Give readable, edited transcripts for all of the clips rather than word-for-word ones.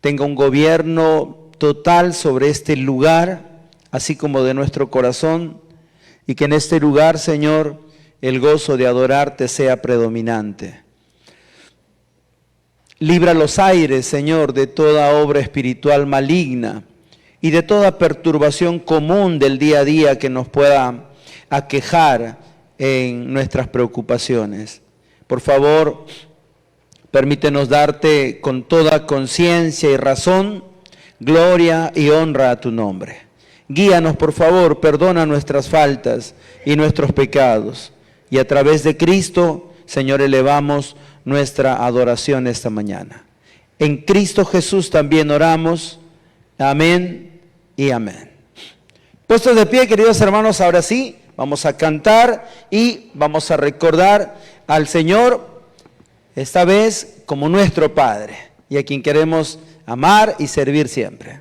tenga un gobierno total sobre este lugar, así como de nuestro corazón, y que en este lugar, Señor, el gozo de adorarte sea predominante. Libra los aires, Señor, de toda obra espiritual maligna y de toda perturbación común del día a día que nos pueda aquejar en nuestras preocupaciones. Por favor, permítenos darte con toda conciencia y razón, gloria y honra a tu nombre. Guíanos, por favor, perdona nuestras faltas y nuestros pecados. Y a través de Cristo, Señor, elevamos nuestra adoración esta mañana. En Cristo Jesús también oramos. Amén y amén. Puestos de pie, queridos hermanos, ahora sí, vamos a cantar y vamos a recordar al Señor, esta vez como nuestro Padre, y a quien queremos amar y servir siempre.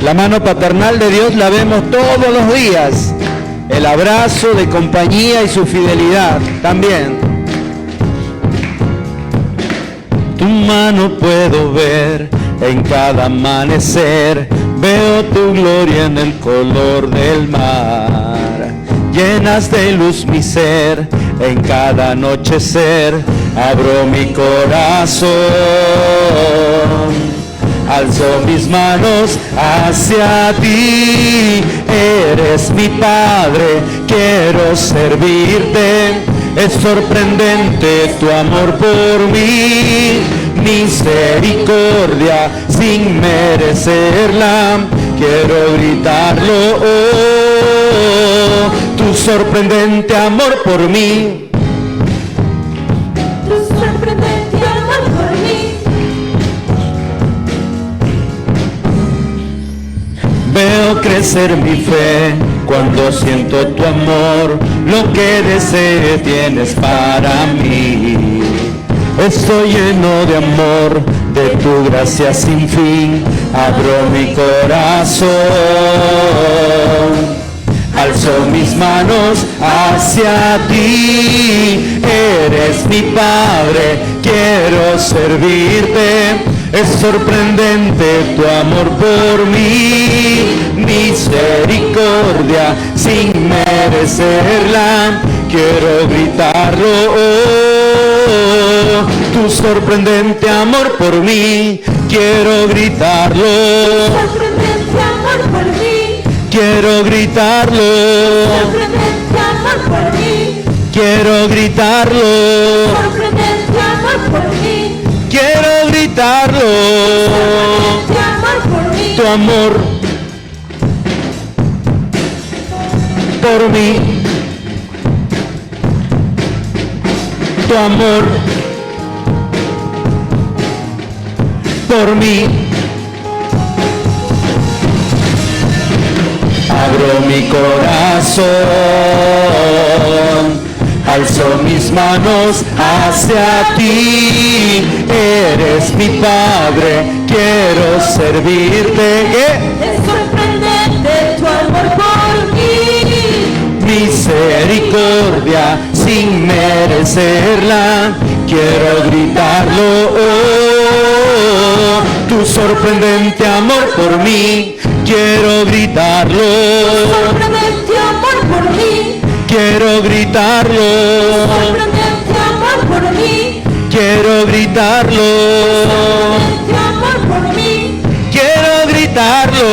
La mano paternal de Dios la vemos todos los días. El abrazo de compañía y su fidelidad también. Tu mano puedo ver en cada amanecer. Veo tu gloria en el color del mar. Llenas de luz mi ser en cada anochecer. Abro mi corazón. Alzo mis manos hacia ti, eres mi Padre, quiero servirte. Es sorprendente tu amor por mí, misericordia sin merecerla. Quiero gritarlo, oh, tu sorprendente amor por mí. Veo crecer mi fe cuando siento tu amor, lo que desee tienes para mí. Estoy lleno de amor, de tu gracia sin fin, abro mi corazón. Alzo mis manos hacia ti, eres mi Padre, quiero servirte. Es sorprendente tu amor por mí, misericordia sin merecerla. Quiero gritarlo, oh, tu sorprendente amor por mí. Quiero gritarlo, tu sorprendente amor por mí. Quiero gritarlo, sorprendente amor por mí. Quiero gritarlo, sorprendente amor por mí. Quiero gritarlo, tu amor por mí, tu amor por mí. Abro mi corazón, alzo mis manos hacia ti, eres mi Padre, quiero servirte. Es sorprendente tu amor por mí, misericordia sin merecerla. Quiero gritarlo, oh, tu sorprendente amor por mí. Quiero gritarlo, tu sorprendente amor por mí. Quiero gritarlo, sorprendente amor por mí. Quiero gritarlo, sorprendente amor por mí. Quiero gritarlo,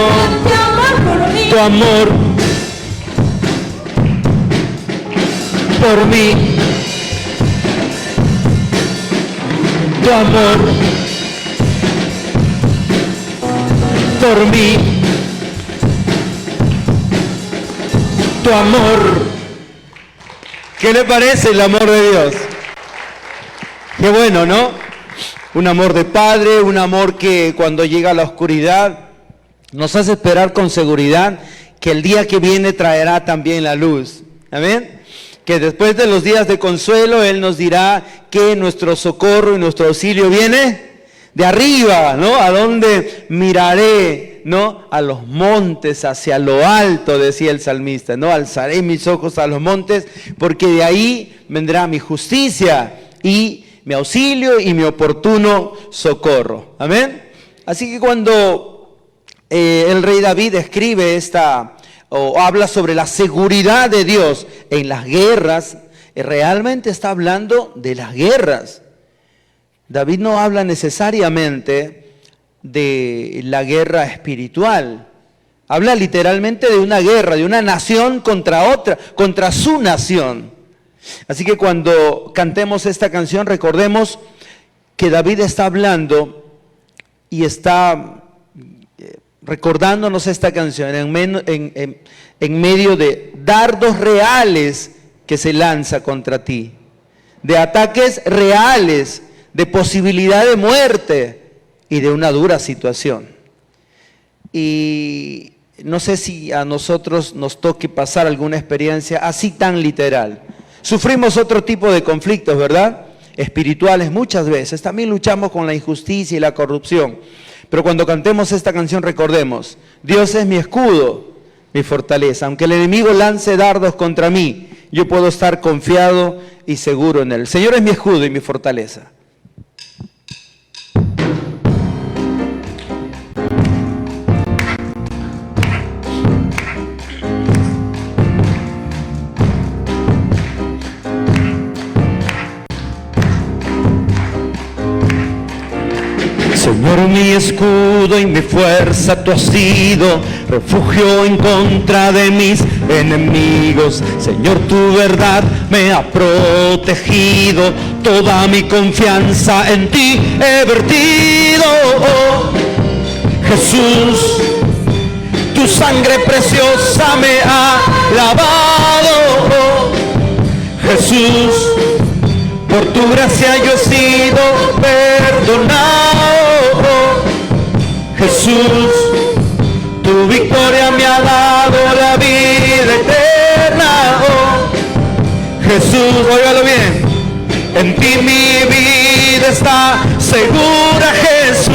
sorprendente amor por mí. Tu amor por mí, tu amor por mí. Tu amor. ¿Qué le parece el amor de Dios? Qué bueno, ¿no? Un amor de Padre, un amor que cuando llega la oscuridad nos hace esperar con seguridad que el día que viene traerá también la luz. Amén. Que después de los días de consuelo Él nos dirá que nuestro socorro y nuestro auxilio viene de arriba, ¿no? ¿A dónde miraré? ¿no?, a los montes, hacia lo alto, decía el salmista, ¿no? Alzaré mis ojos a los montes, porque de ahí vendrá mi justicia y mi auxilio y mi oportuno socorro. Amén. Así que cuando el rey David escribe o habla sobre la seguridad de Dios en las guerras, realmente está hablando de las guerras. David no habla necesariamente de la guerra espiritual. Habla literalmente de una guerra, de una nación contra otra, contra su nación. Así que cuando cantemos esta canción, recordemos que David está hablando y está recordándonos esta canción en medio de dardos reales que se lanza contra ti, de ataques reales, de posibilidad de muerte y de una dura situación. Y no sé si a nosotros nos toque pasar alguna experiencia así tan literal. Sufrimos otro tipo de conflictos, ¿verdad? Espirituales muchas veces. También luchamos con la injusticia y la corrupción. Pero cuando cantemos esta canción recordemos, Dios es mi escudo, mi fortaleza. Aunque el enemigo lance dardos contra mí, yo puedo estar confiado y seguro en Él. El Señor es mi escudo y mi fortaleza. Señor, mi escudo y mi fuerza, tú has sido refugio en contra de mis enemigos. Señor, tu verdad me ha protegido, toda mi confianza en ti he vertido. Oh, Jesús, tu sangre preciosa me ha lavado. Oh, Jesús, por tu gracia yo he sido perdonado. Jesús, tu victoria me ha dado la vida eterna. Oh, Jesús, óigalo bien, en ti mi vida está segura, Jesús.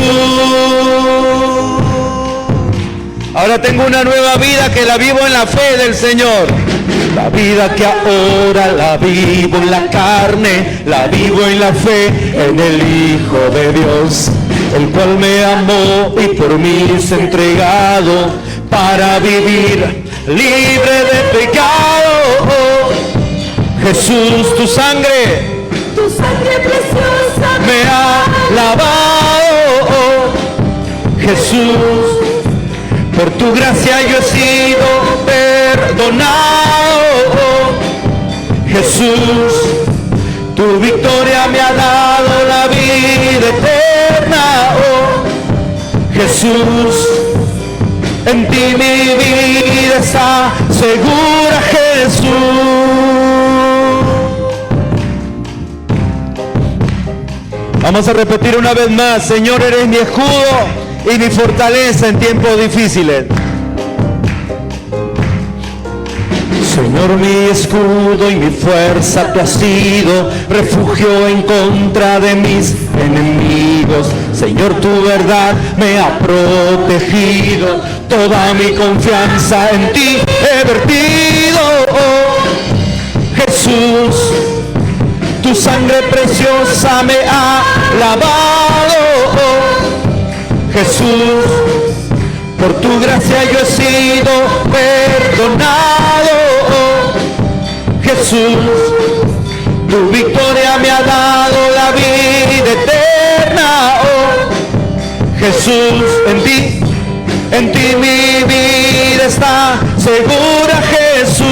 Ahora tengo una nueva vida que la vivo en la fe del Señor. La vida que ahora la vivo en la carne, la vivo en la fe en el Hijo de Dios, el cual me amó y por mí se ha entregado para vivir libre de pecado. Oh, Jesús, tu sangre preciosa me ha lavado. Oh, Jesús, por tu gracia yo he sido perdonado. Oh, Jesús, tu victoria me ha dado la vida eterna. Oh, Jesús, en ti mi vida está segura, Jesús. Vamos a repetir una vez más. Señor, eres mi escudo y mi fortaleza en tiempos difíciles. Señor, mi escudo y mi fuerza, tú has sido refugio en contra de mis enemigos. Señor, tu verdad me ha protegido, toda mi confianza en ti he vertido. Oh, Jesús, tu sangre preciosa me ha lavado. Oh, Jesús, por tu gracia yo he sido perdonado. Oh, Jesús, tu victoria me ha dado la vida eterna. Oh, Jesús, en ti mi vida está segura, Jesús.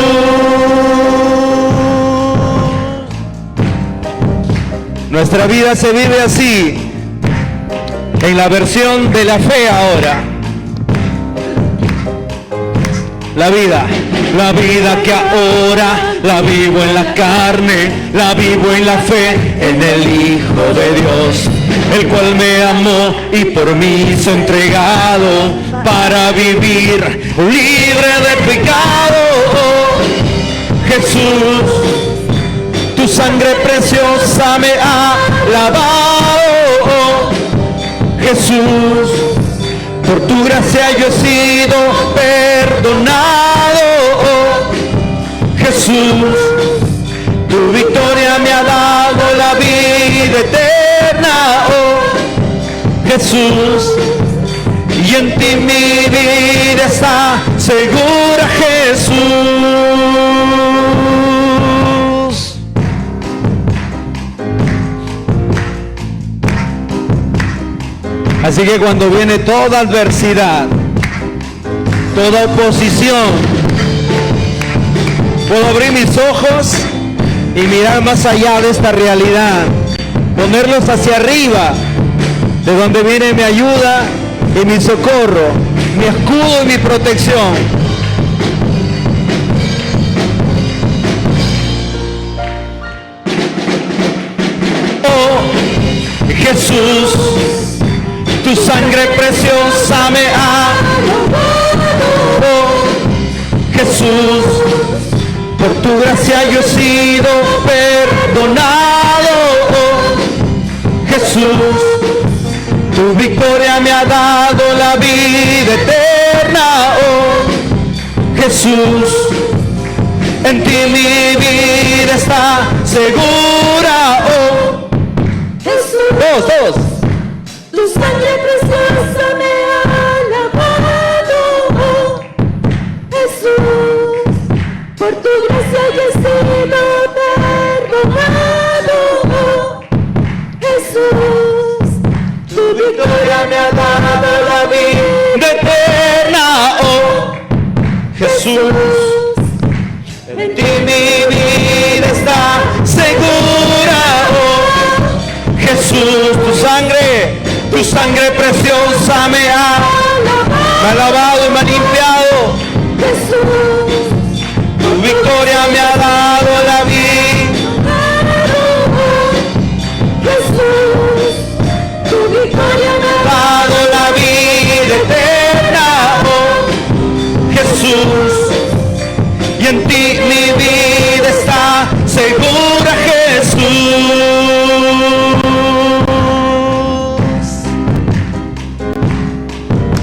Nuestra vida se vive así, en la versión de la fe ahora. La vida que ahora la vivo en la carne, la vivo en la fe en el Hijo de Dios, el cual me amó y por mí se ha entregado para vivir libre de pecado. Oh, Jesús, tu sangre preciosa me ha lavado. Oh, Jesús, Por tu gracia yo he sido perdonado, Jesús. Tu victoria me ha dado la vida eterna, Jesús. Y en ti mi vida está segura, Jesús. Así que cuando viene toda adversidad, toda oposición, puedo abrir mis ojos y mirar más allá de esta realidad, ponerlos hacia arriba, de donde viene mi ayuda y mi socorro, mi escudo y mi protección. Oh, Jesús, tu sangre preciosa me ha lavado. Oh, Jesús, por tu gracia yo he sido perdonado. Oh, Jesús, tu victoria me ha dado la vida eterna, oh Jesús. En ti mi vida está segura, oh Jesús. Todos. Tu sangre preciosa me ha lavado, oh Jesús. Por tu gracia yo he sido perdonado, oh Jesús. Tu victoria me ha dado la vida eterna, oh Jesús. En ti mi vida está segura, oh Jesús. Tu sangre preciosa me ha lavado y me ha limpiado. Jesús. Tu victoria me ha dado la vida. Jesús. Tu victoria me ha dado la vida eterna, oh Jesús. Y en ti mi vida está segura, Jesús.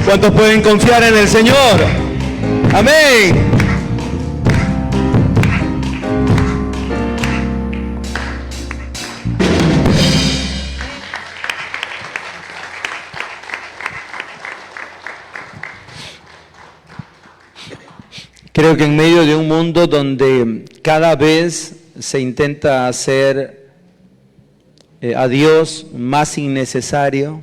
¿Cuántos pueden confiar en el Señor? Amén. Creo que en medio de un mundo donde cada vez se intenta hacer a Dios más innecesario,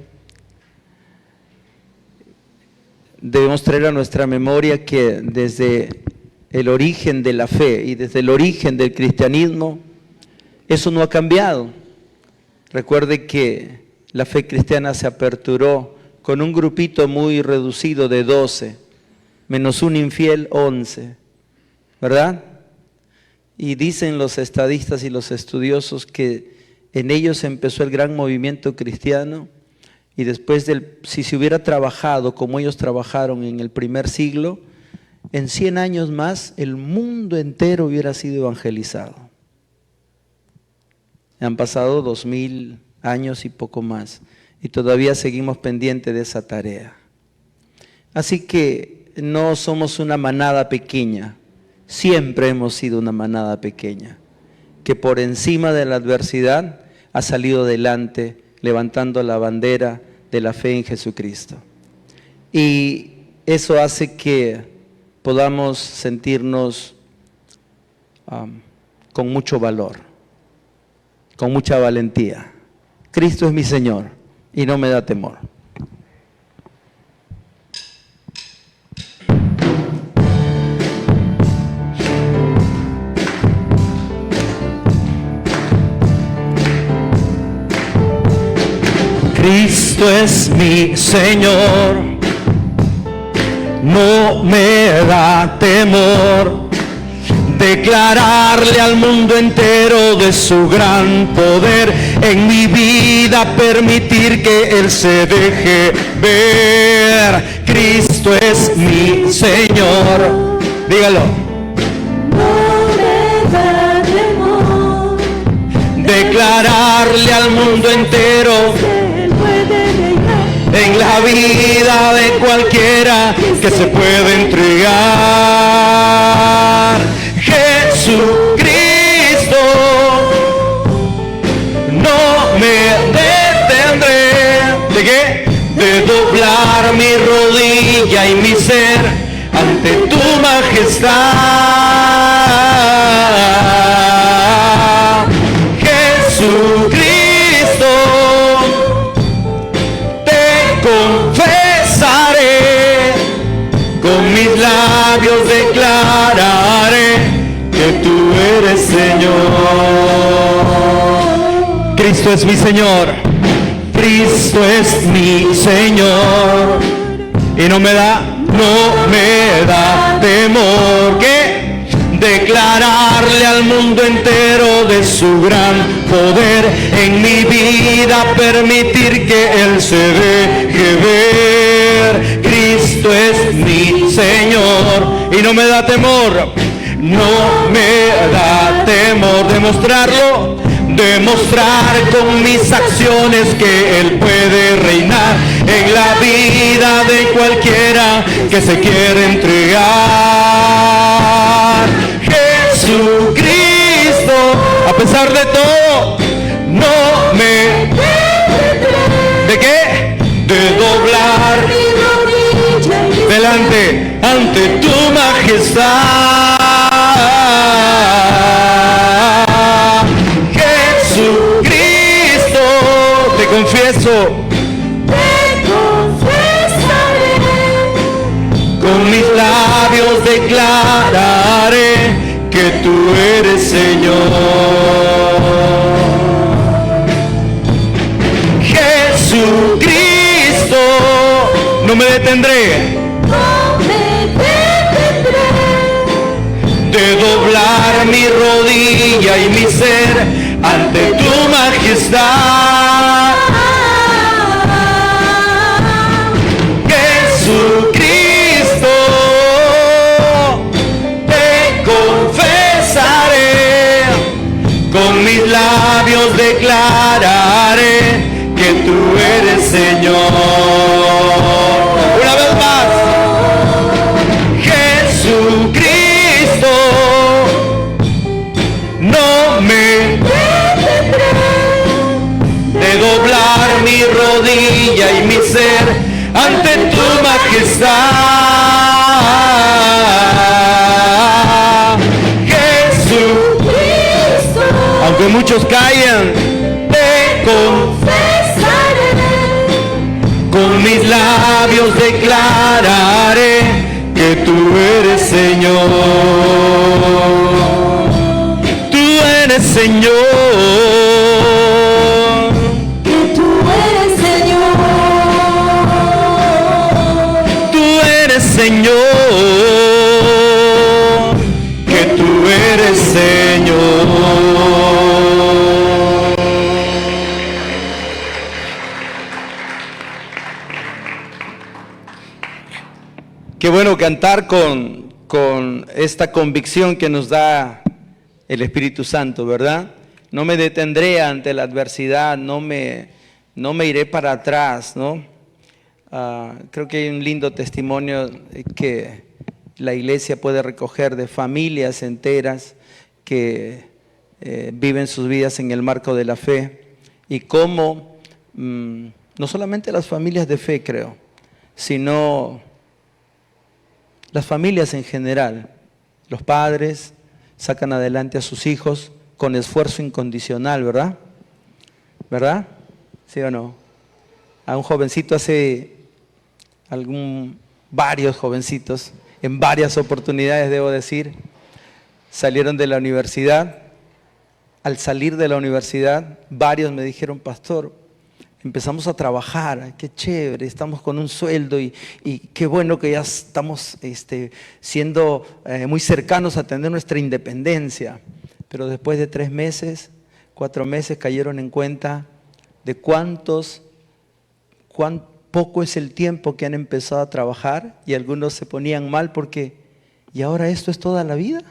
debemos traer a nuestra memoria que desde el origen de la fe y desde el origen del cristianismo, eso no ha cambiado. Recuerde que la fe cristiana se aperturó con un grupito muy reducido de 12, menos un infiel, 11, ¿verdad? Y dicen los estadistas y los estudiosos que en ellos empezó el gran movimiento cristiano, y después si se hubiera trabajado como ellos trabajaron en el primer siglo, en 100 años más el mundo entero hubiera sido evangelizado. Han pasado 2000 años y poco más, y todavía seguimos pendientes de esa tarea. Así que no somos una manada pequeña, siempre hemos sido una manada pequeña, que por encima de la adversidad ha salido adelante levantando la bandera de la fe en Jesucristo. Y eso hace que podamos sentirnos con mucho valor, con mucha valentía. Cristo es mi Señor y no me da temor. Cristo es mi Señor, no me da temor declararle al mundo entero de su gran poder, en mi vida permitir que Él se deje ver. Cristo es mi Señor, dígalo. No me da temor declararle al mundo entero en la vida de cualquiera que se puede entregar. Jesucristo, no me detendré. ¿De qué? De doblar mi rodilla y mi ser ante tu majestad. Jesucristo, te confesaré, con mis labios declararé que tú eres Señor. Cristo es mi Señor, Cristo es mi Señor, y no me da temor que declararle al mundo entero de su gran poder en mi vida, permitir que Él se deje ver. Cristo es mi Señor y no me da temor, no me da temor demostrarlo, demostrar con mis acciones que Él puede reinar en la vida de cualquiera que se quiere entregar. Jesucristo, a pesar de todo, no me... ¿De qué? De doblar delante ante tu majestad. Jesucristo, te confieso, con mis labios declararé que tú eres Señor. Jesucristo, no me detendré, de doblar mi rodilla y mi ser ante tu majestad. Jesucristo, te confesaré, con mis labios declararé que tú eres Señor. Una vez más. Jesucristo, no me de doblar mi rodilla y mi ser ante tu majestad. Jesucristo, aunque muchos callan, te confesaré, con mis labios declararé que tú eres Señor. Tú eres Señor. Que tú eres Señor. Tú eres Señor. Que tú eres Señor. Qué bueno cantar con esta convicción que nos da el Espíritu Santo, ¿verdad? No me detendré ante la adversidad, no me iré para atrás, ¿no? Creo que hay un lindo testimonio que la iglesia puede recoger de familias enteras que viven sus vidas en el marco de la fe, y cómo no solamente las familias de fe, creo, sino las familias en general, los padres sacan adelante a sus hijos con esfuerzo incondicional, ¿verdad? ¿Verdad? ¿Sí o no? A un jovencito varios jovencitos, en varias oportunidades debo decir, salieron de la universidad. Al salir de la universidad, varios me dijeron: pastor, empezamos a trabajar, qué chévere, estamos con un sueldo y qué bueno que ya estamos siendo muy cercanos a tener nuestra independencia. Pero después de 3 meses, 4 meses, cayeron en cuenta de cuán poco es el tiempo que han empezado a trabajar, y algunos se ponían mal porque, ¿y ahora esto es toda la vida?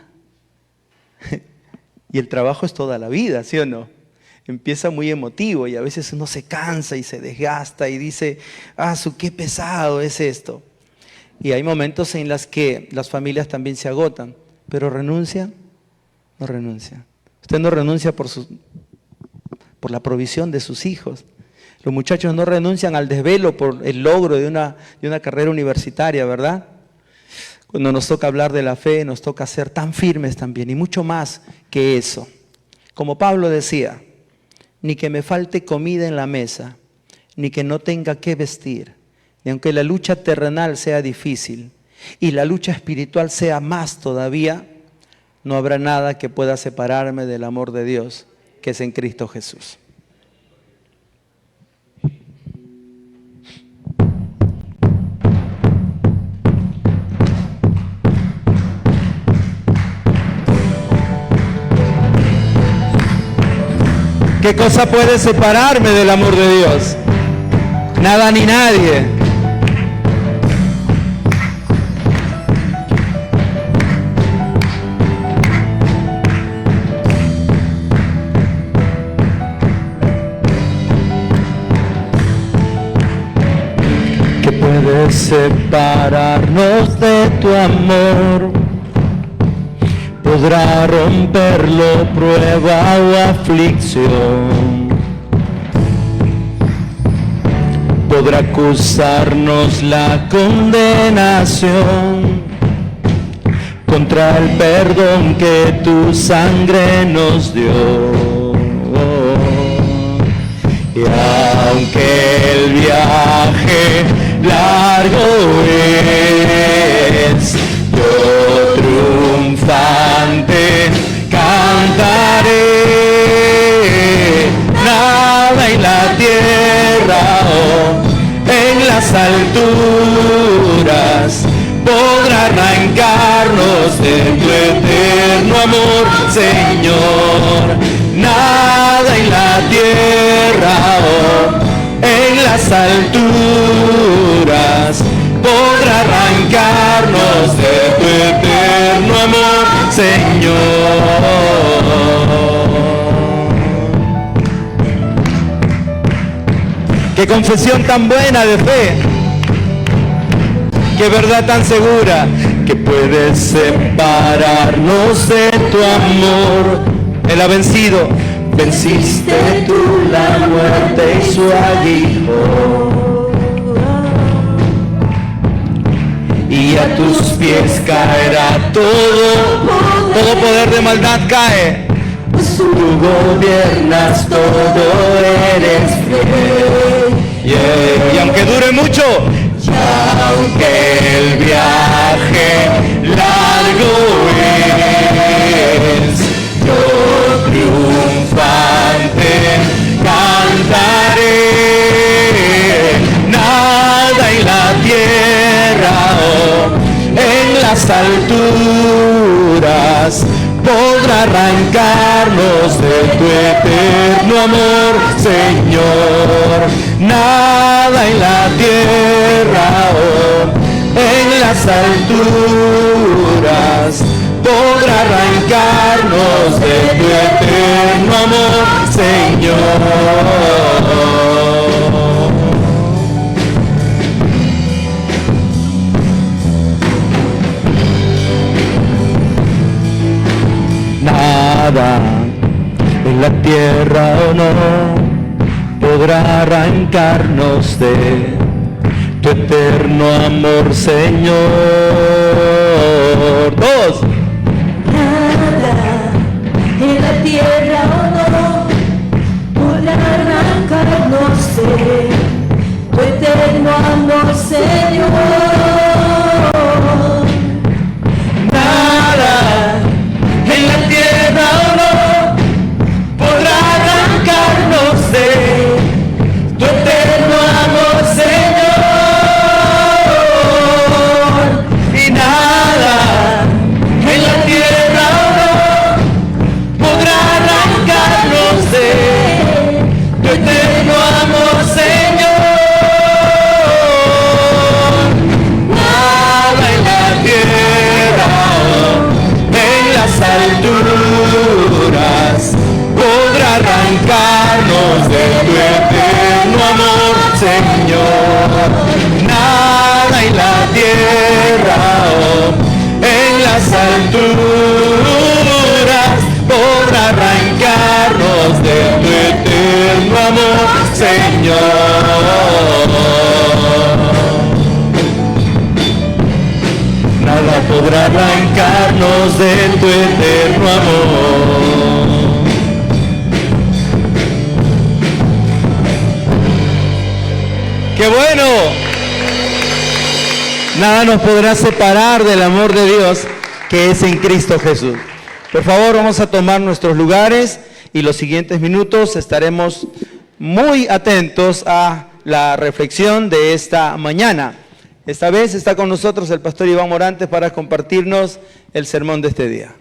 Y el trabajo es toda la vida, ¿sí o no? Empieza muy emotivo y a veces uno se cansa y se desgasta y dice: qué pesado es esto. Y hay momentos en los que las familias también se agotan. Pero ¿renuncia? No renuncia. Usted no renuncia por la provisión de sus hijos. Los muchachos no renuncian al desvelo por el logro de una carrera universitaria, ¿verdad? Cuando nos toca hablar de la fe, nos toca ser tan firmes también, y mucho más que eso. Como Pablo decía, ni que me falte comida en la mesa, ni que no tenga que vestir, ni aunque la lucha terrenal sea difícil y la lucha espiritual sea más todavía, no habrá nada que pueda separarme del amor de Dios, que es en Cristo Jesús. ¿Qué cosa puede separarme del amor de Dios? Nada ni nadie. ¿Qué puede separarnos de tu amor? Podrá romperlo prueba o aflicción, podrá acusarnos la condenación contra el perdón que tu sangre nos dio. Y aunque el viaje largo es, yo triunfante cantaré. Nada en la tierra o en las alturas podrá arrancarnos de tu eterno amor, Señor. Nada en la tierra o en las alturas podrá arrancarnos de tu eterno amor, Señor. Qué confesión tan buena de fe, qué verdad tan segura, que puede separarnos de tu amor. Él ha vencido, venciste tú la muerte y su aguijón. Y a tus pies caerá todo poder de maldad cae. Tú gobiernas todo, eres fiel. Yeah. Y aunque dure mucho, y aunque el viaje largo es, yo triunfante cantaré. Nada en la tierra o en las alturas podrá arrancarnos de tu eterno amor, Señor. Nada en la tierra o en las alturas podrá arrancarnos de tu eterno amor, Señor. Nada en la tierra o no podrá arrancarnos de tu eterno amor, Señor. Dos. Nada en la tierra o no podrá arrancarnos de tu eterno amor, Señor. Nada en la tierra o no podrá arrancarnos de tu eterno amor, Señor. Y nada en la tierra o no podrá arrancarnos de tu eterno amor, Señor. Nada en la tierra en las alturas podrá arrancarnos de tu eterno amor, Señor. Nada en la tierra o en las alturas podrá arrancarnos de tu eterno amor, Señor. Nada podrá arrancarnos de tu eterno amor. ¡Qué bueno! Nada nos podrá separar del amor de Dios que es en Cristo Jesús. Por favor, vamos a tomar nuestros lugares y los siguientes minutos estaremos muy atentos a la reflexión de esta mañana. Esta vez está con nosotros el pastor Iván Morantes para compartirnos el sermón de este día.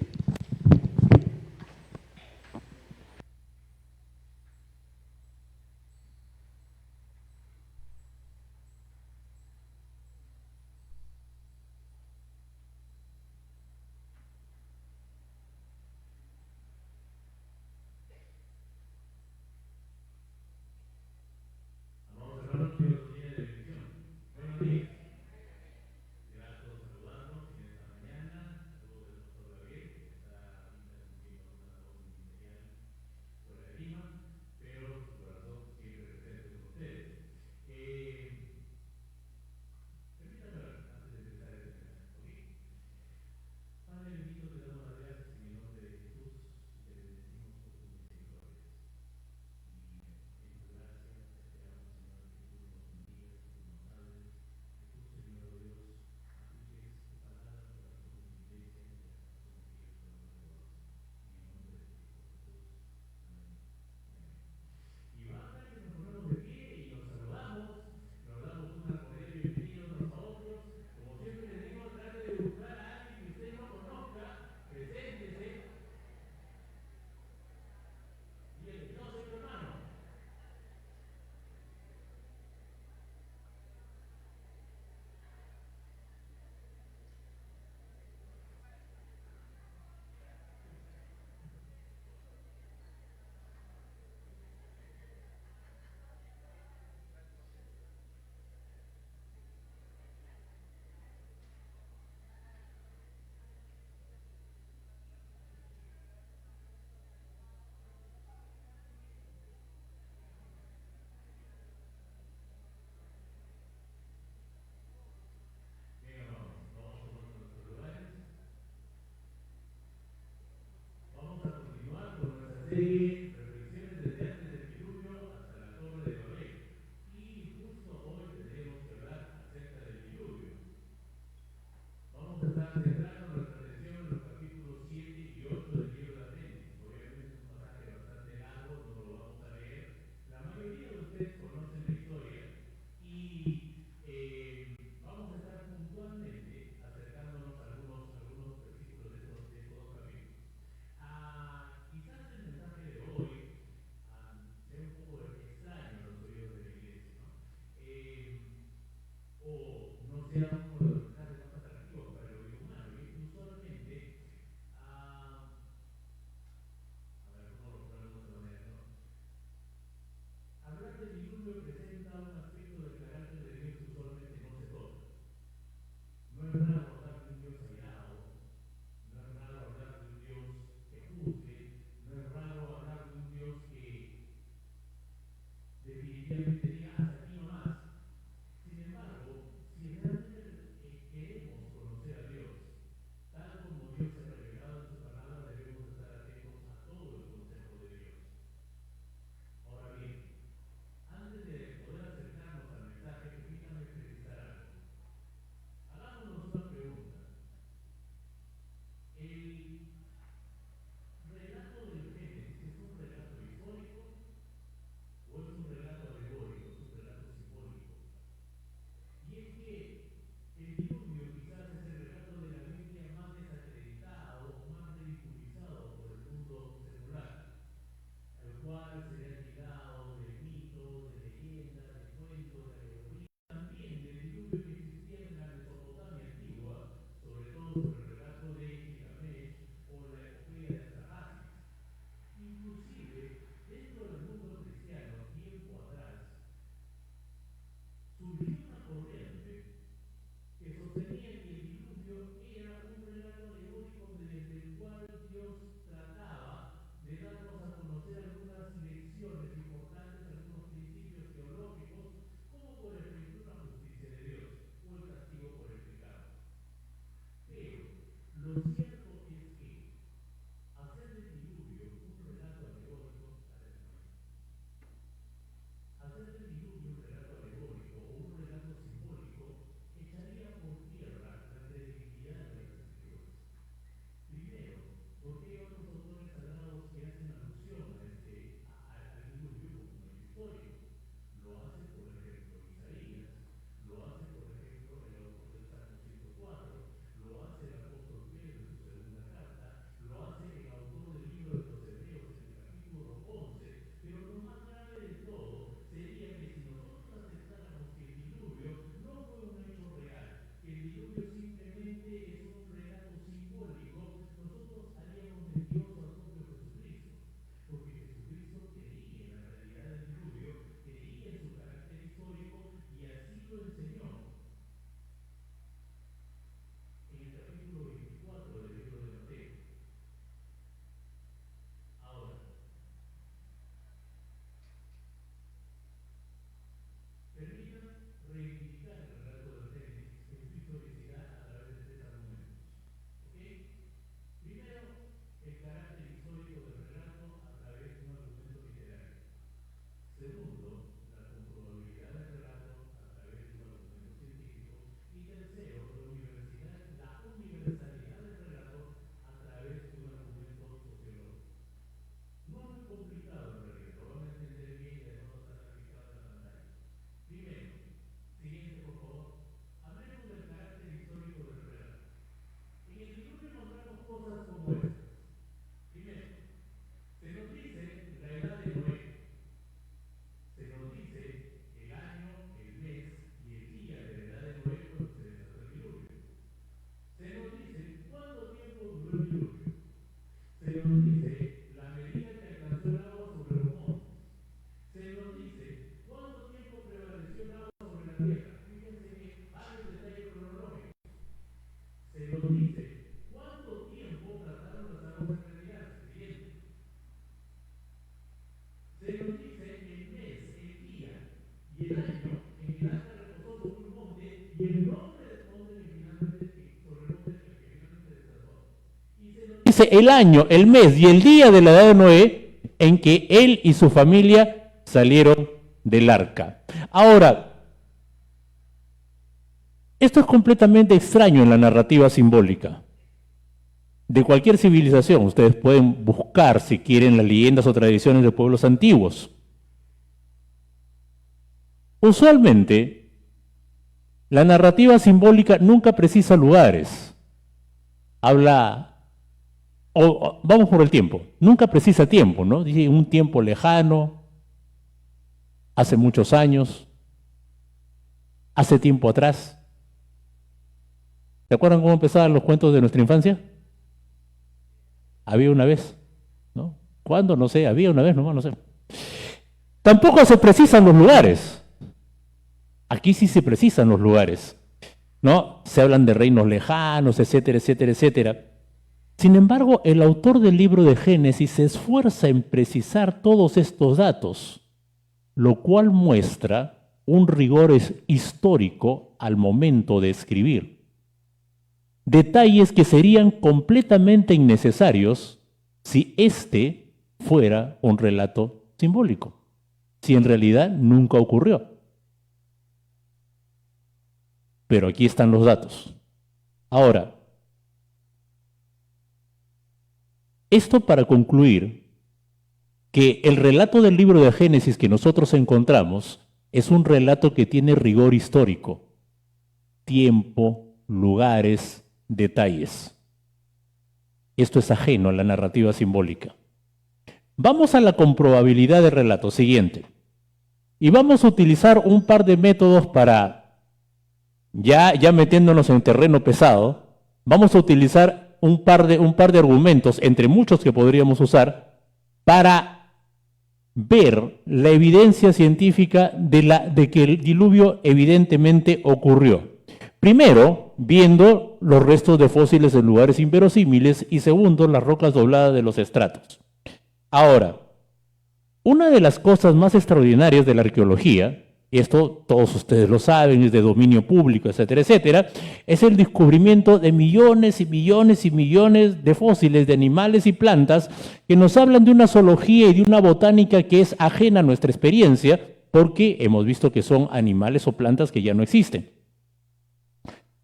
Dice el año, el mes y el día de la edad de Noé en que él y su familia salieron del arca. Ahora, esto es completamente extraño en la narrativa simbólica de cualquier civilización. Ustedes pueden buscar, si quieren, las leyendas o tradiciones de pueblos antiguos. Usualmente, la narrativa simbólica nunca precisa lugares. Vamos por el tiempo, nunca precisa tiempo, ¿no? Dice un tiempo lejano, hace muchos años, hace tiempo atrás. ¿Se acuerdan cómo empezaban los cuentos de nuestra infancia? Había una vez, ¿no? ¿Cuándo? No sé, había una vez nomás, no sé. Tampoco se precisan los lugares. Aquí sí se precisan los lugares, ¿no? Se hablan de reinos lejanos, etcétera, etcétera, etcétera. Sin embargo, el autor del libro de Génesis se esfuerza en precisar todos estos datos, lo cual muestra un rigor histórico al momento de escribir. Detalles que serían completamente innecesarios si este fuera un relato simbólico, si en realidad nunca ocurrió. Pero aquí están los datos. Ahora, esto para concluir que el relato del libro de Génesis que nosotros encontramos es un relato que tiene rigor histórico, tiempo, lugares, detalles. Esto es ajeno a la narrativa simbólica. Vamos a la comprobabilidad del relato siguiente. Y vamos a utilizar un par de métodos para, ya metiéndonos en terreno pesado, vamos a utilizar un par de argumentos, entre muchos que podríamos usar, para ver la evidencia científica de que el diluvio evidentemente ocurrió. Primero, viendo los restos de fósiles en lugares inverosímiles y segundo, las rocas dobladas de los estratos. Ahora, una de las cosas más extraordinarias de la arqueología, esto todos ustedes lo saben, es de dominio público, etcétera, etcétera, es el descubrimiento de millones y millones y millones de fósiles de animales y plantas que nos hablan de una zoología y de una botánica que es ajena a nuestra experiencia, porque hemos visto que son animales o plantas que ya no existen.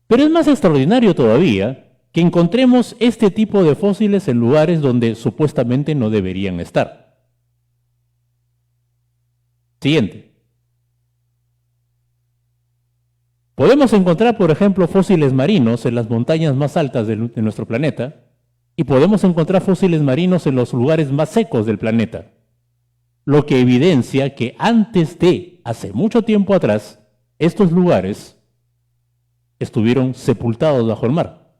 Pero es más extraordinario todavía que encontremos este tipo de fósiles en lugares donde supuestamente no deberían estar. Siguiente. Podemos encontrar, por ejemplo, fósiles marinos en las montañas más altas de nuestro planeta y podemos encontrar fósiles marinos en los lugares más secos del planeta, lo que evidencia que antes de, hace mucho tiempo atrás, estos lugares estuvieron sepultados bajo el mar.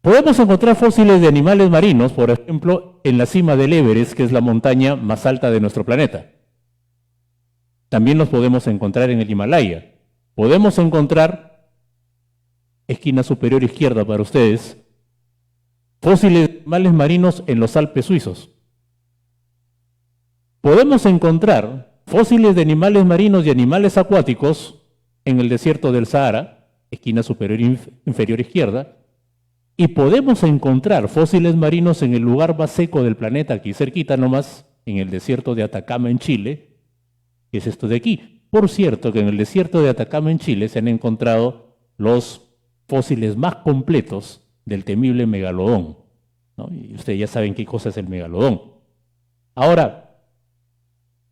Podemos encontrar fósiles de animales marinos, por ejemplo, en la cima del Everest, que es la montaña más alta de nuestro planeta. También los podemos encontrar en el Himalaya. Podemos encontrar, esquina superior izquierda para ustedes, fósiles de animales marinos en los Alpes suizos. Podemos encontrar fósiles de animales marinos y animales acuáticos en el desierto del Sahara, esquina superior inferior izquierda, y podemos encontrar fósiles marinos en el lugar más seco del planeta, aquí cerquita nomás, en el desierto de Atacama en Chile, que es esto de aquí. Por cierto, que en el desierto de Atacama en Chile se han encontrado los fósiles más completos del temible megalodón, ¿no? Y ustedes ya saben qué cosa es el megalodón. Ahora,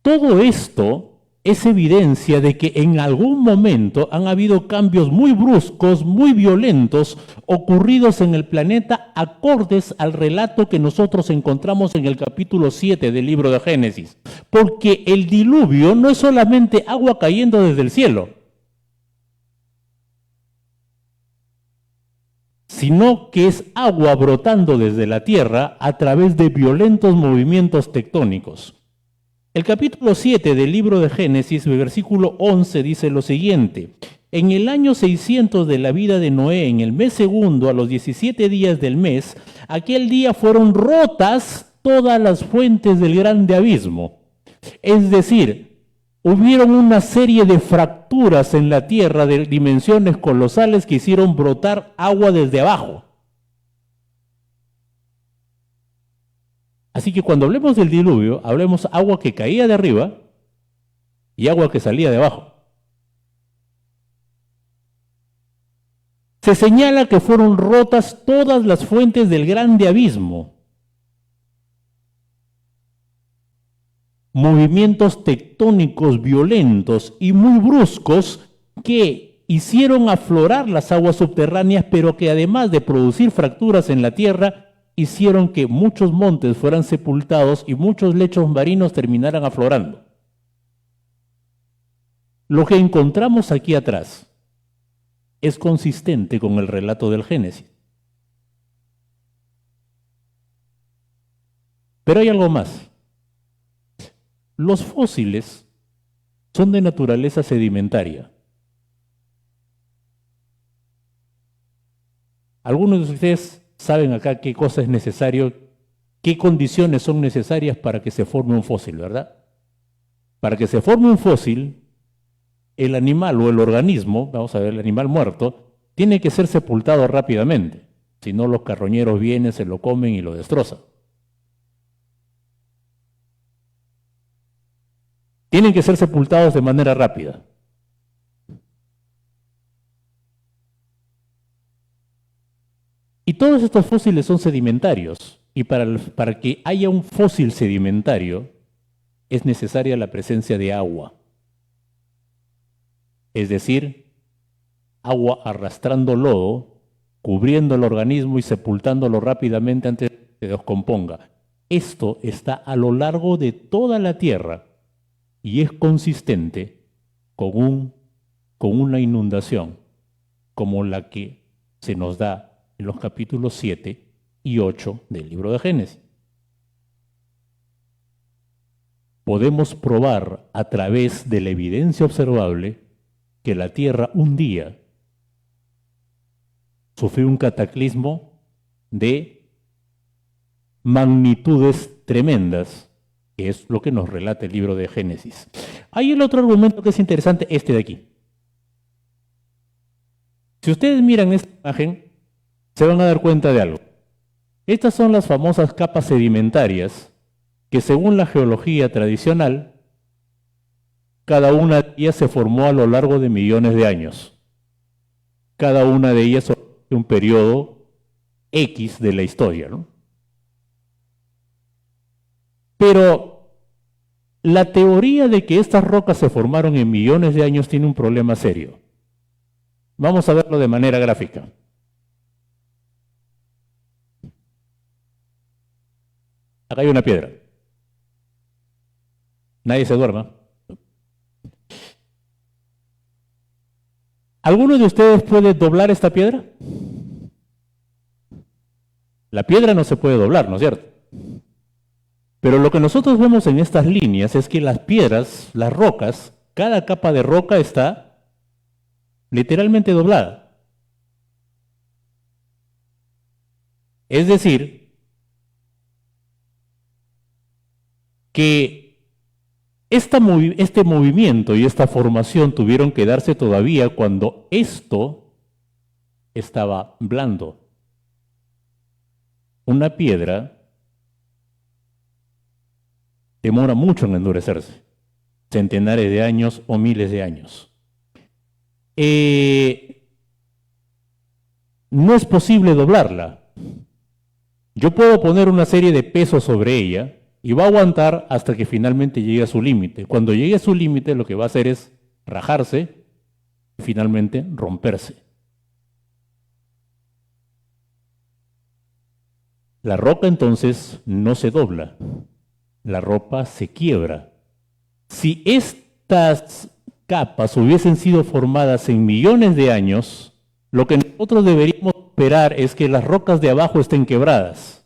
todo esto es evidencia de que en algún momento han habido cambios muy bruscos, muy violentos, ocurridos en el planeta acordes al relato que nosotros encontramos en el capítulo 7 del libro de Génesis. Porque el diluvio no es solamente agua cayendo desde el cielo, sino que es agua brotando desde la tierra a través de violentos movimientos tectónicos. El capítulo 7 del libro de Génesis, versículo 11, dice lo siguiente: en el año 600 de la vida de Noé, en el mes segundo, a los 17 días del mes, aquel día fueron rotas todas las fuentes del grande abismo. Es decir, hubieron una serie de fracturas en la tierra de dimensiones colosales que hicieron brotar agua desde abajo. Así que cuando hablemos del diluvio, hablemos agua que caía de arriba y agua que salía de abajo. Se señala que fueron rotas todas las fuentes del grande abismo. Movimientos tectónicos violentos y muy bruscos que hicieron aflorar las aguas subterráneas, pero que además de producir fracturas en la tierra, hicieron que muchos montes fueran sepultados y muchos lechos marinos terminaran aflorando. Lo que encontramos aquí atrás es consistente con el relato del Génesis. Pero hay algo más. Los fósiles son de naturaleza sedimentaria. Algunos de ustedes saben acá qué cosa es necesario, qué condiciones son necesarias para que se forme un fósil, ¿verdad? Para que se forme un fósil, el animal o el organismo, vamos a ver, el animal muerto, tiene que ser sepultado rápidamente. Si no, los carroñeros vienen, se lo comen y lo destrozan. Tienen que ser sepultados de manera rápida. Y todos estos fósiles son sedimentarios. Y para que haya un fósil sedimentario, es necesaria la presencia de agua. Es decir, agua arrastrando lodo, cubriendo el organismo y sepultándolo rápidamente antes de que se descomponga. Esto está a lo largo de toda la Tierra y es consistente con una inundación como la que se nos da en los capítulos 7 y 8 del libro de Génesis. Podemos probar a través de la evidencia observable que la Tierra un día sufrió un cataclismo de magnitudes tremendas, que es lo que nos relata el libro de Génesis. Hay el otro argumento que es interesante, este de aquí. Si ustedes miran esta imagen, se van a dar cuenta de algo. Estas son las famosas capas sedimentarias que, según la geología tradicional, cada una de ellas se formó a lo largo de millones de años. Cada una de ellas sobre un periodo X de la historia, ¿no? Pero la teoría de que estas rocas se formaron en millones de años tiene un problema serio. Vamos a verlo de manera gráfica. Acá hay una piedra. Nadie se duerma. ¿Alguno de ustedes puede doblar esta piedra? La piedra no se puede doblar, ¿no es cierto? Pero lo que nosotros vemos en estas líneas es que las piedras, las rocas, cada capa de roca está literalmente doblada. Es decir, que este movimiento y esta formación tuvieron que darse todavía cuando esto estaba blando. Una piedra demora mucho en endurecerse, centenares de años o miles de años. No es posible doblarla. Yo puedo poner una serie de pesos sobre ella y va a aguantar hasta que finalmente llegue a su límite. Cuando llegue a su límite, lo que va a hacer es rajarse y finalmente romperse. La roca entonces no se dobla, la roca se quiebra. Si estas capas hubiesen sido formadas en millones de años, lo que nosotros deberíamos esperar es que las rocas de abajo estén quebradas.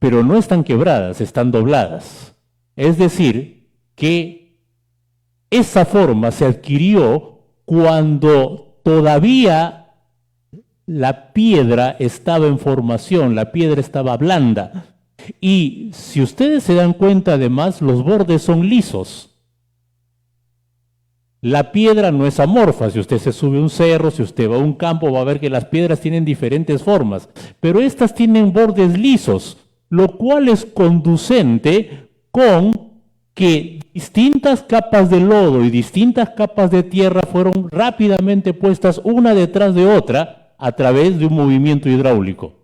Pero no están quebradas, están dobladas. Es decir, que esa forma se adquirió cuando todavía la piedra estaba en formación, la piedra estaba blanda. Y si ustedes se dan cuenta, además, los bordes son lisos. La piedra no es amorfa. Si usted se sube a un cerro, si usted va a un campo, va a ver que las piedras tienen diferentes formas, pero estas tienen bordes lisos, lo cual es conducente con que distintas capas de lodo y distintas capas de tierra fueron rápidamente puestas una detrás de otra a través de un movimiento hidráulico,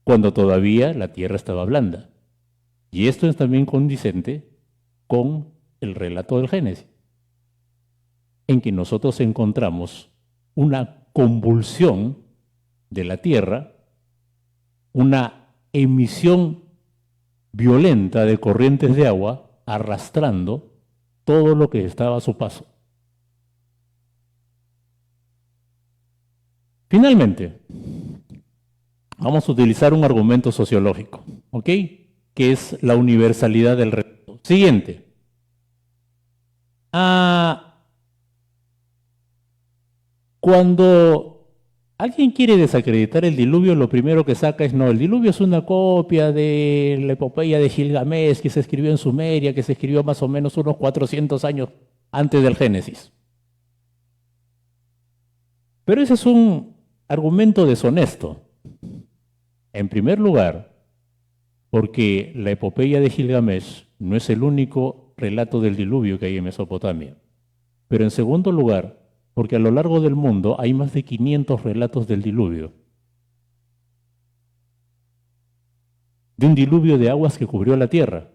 cuando todavía la tierra estaba blanda. Y esto es también condicente con el relato del Génesis, en que nosotros encontramos una convulsión de la tierra, una emisión violenta de corrientes de agua arrastrando todo lo que estaba a su paso. Finalmente, vamos a utilizar un argumento sociológico, ¿ok? Que es la universalidad del relato. Siguiente. Cuando alguien quiere desacreditar el diluvio, lo primero que saca es, no, el diluvio es una copia de la epopeya de Gilgamesh que se escribió en Sumeria, que se escribió más o menos unos 400 años antes del Génesis. Pero ese es un argumento deshonesto. En primer lugar, porque la epopeya de Gilgamesh no es el único relato del diluvio que hay en Mesopotamia. Pero en segundo lugar, porque a lo largo del mundo hay más de 500 relatos del diluvio. De un diluvio de aguas que cubrió la tierra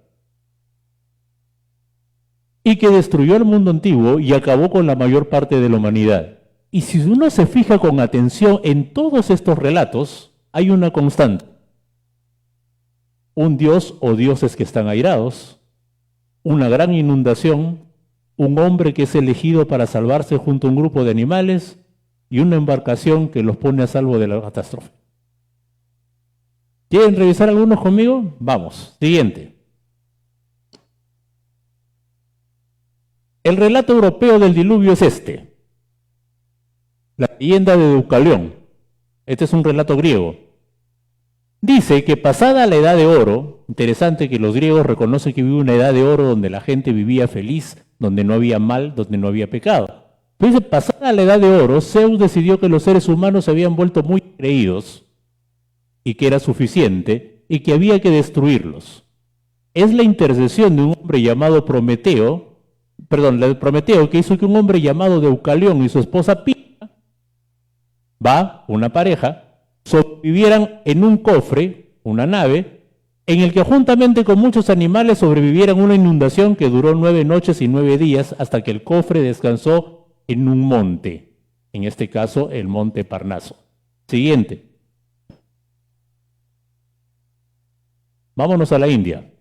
y que destruyó el mundo antiguo y acabó con la mayor parte de la humanidad. Y si uno se fija con atención en todos estos relatos, hay una constante. Un dios o dioses que están airados, una gran inundación, un hombre que es elegido para salvarse junto a un grupo de animales y una embarcación que los pone a salvo de la catástrofe. ¿Quieren revisar algunos conmigo? Vamos, siguiente. El relato europeo del diluvio es este. La leyenda de Deucalión. Este es un relato griego. Dice que pasada la edad de oro, interesante que los griegos reconocen que vive una edad de oro donde la gente vivía feliz, donde no había mal, donde no había pecado. Pero dice, pasada la edad de oro, Zeus decidió que los seres humanos se habían vuelto muy creídos y que era suficiente y que había que destruirlos. Es la intercesión de un hombre llamado Prometeo que hizo que un hombre llamado Deucalión y su esposa Pina, una pareja, sobrevivieran en un cofre, una nave, en el que juntamente con muchos animales sobrevivieran una inundación que duró 9 noches y 9 días hasta que el cofre descansó en un monte, en este caso el monte Parnaso. Siguiente. Vámonos a la India.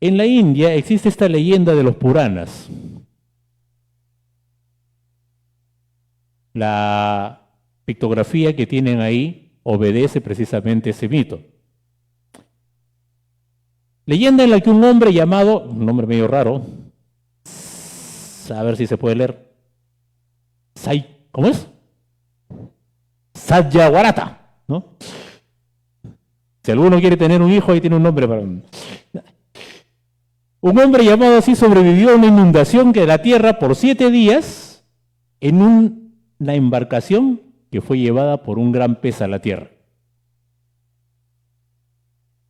En la India existe esta leyenda de los Puranas. La pictografía que tienen ahí obedece precisamente ese mito. Leyenda en la que un hombre llamado, un nombre medio raro, a ver si se puede leer, ¿cómo es? Satyavarata, ¿no? Si alguno quiere tener un hijo, ahí tiene un nombre para... Un hombre llamado así sobrevivió a una inundación que la tierra por 7 días en una embarcación que fue llevada por un gran pez a la tierra.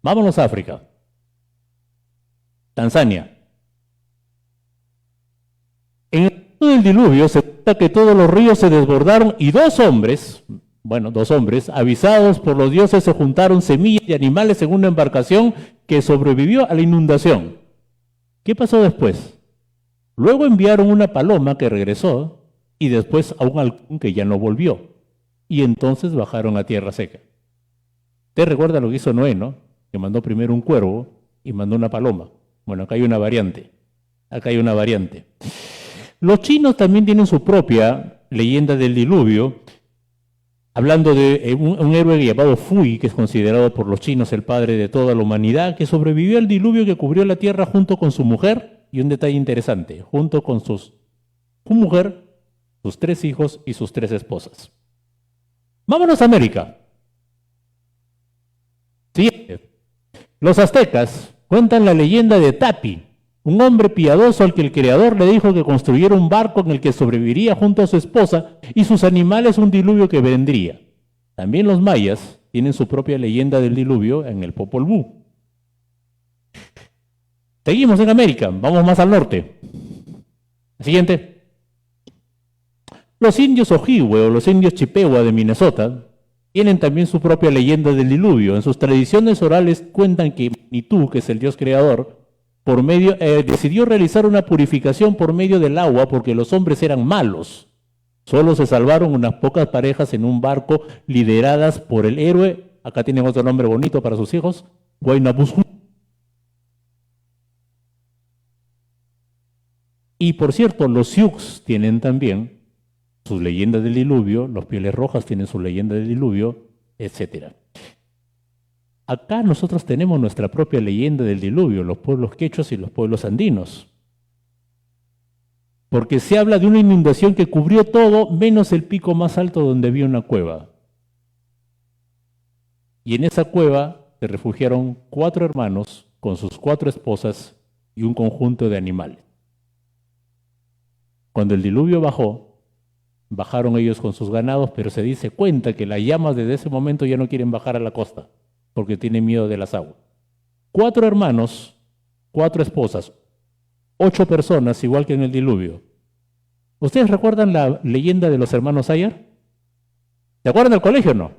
Vámonos a África. Tanzania. En el momento del diluvio se cuenta que todos los ríos se desbordaron y dos hombres, avisados por los dioses, se juntaron semillas y animales en una embarcación que sobrevivió a la inundación. ¿Qué pasó después? Luego enviaron una paloma que regresó y después a un halcón que ya no volvió. Y entonces bajaron a tierra seca. Usted recuerda lo que hizo Noé, ¿no? Que mandó primero un cuervo y mandó una paloma. Bueno, acá hay una variante. Los chinos también tienen su propia leyenda del diluvio, hablando de un héroe llamado Fui, que es considerado por los chinos el padre de toda la humanidad, que sobrevivió al diluvio que cubrió la tierra junto con su mujer, y un detalle interesante, junto con su mujer, sus 3 hijos y sus 3 esposas. Vámonos a América. Siguiente. Los aztecas cuentan la leyenda de Tapi, un hombre piadoso al que el creador le dijo que construyera un barco en el que sobreviviría junto a su esposa y sus animales un diluvio que vendría. También los mayas tienen su propia leyenda del diluvio en el Popol Vuh. Seguimos en América, vamos más al norte. Siguiente. Los indios Ojibwe o los indios Chippewa de Minnesota tienen también su propia leyenda del diluvio. En sus tradiciones orales cuentan que Manitou, que es el dios creador, decidió realizar una purificación por medio del agua porque los hombres eran malos. Solo se salvaron unas pocas parejas en un barco lideradas por el héroe, acá tienen otro nombre bonito para sus hijos, Huayna-Puzhú. Y por cierto, los Sioux tienen también sus leyendas del diluvio, los Pieles Rojas tienen su leyenda del diluvio, etc. Acá nosotros tenemos nuestra propia leyenda del diluvio, los pueblos quechuas y los pueblos andinos. Porque se habla de una inundación que cubrió todo, menos el pico más alto donde había una cueva. Y en esa cueva se refugiaron 4 hermanos con sus 4 esposas y un conjunto de animales. Cuando el diluvio bajó, bajaron ellos con sus ganados, pero se dice cuenta que las llamas desde ese momento ya no quieren bajar a la costa, porque tienen miedo de las aguas. 4 hermanos, 4 esposas, 8 personas, igual que en el diluvio. ¿Ustedes recuerdan la leyenda de los hermanos Ayar? ¿Se acuerdan del colegio o no?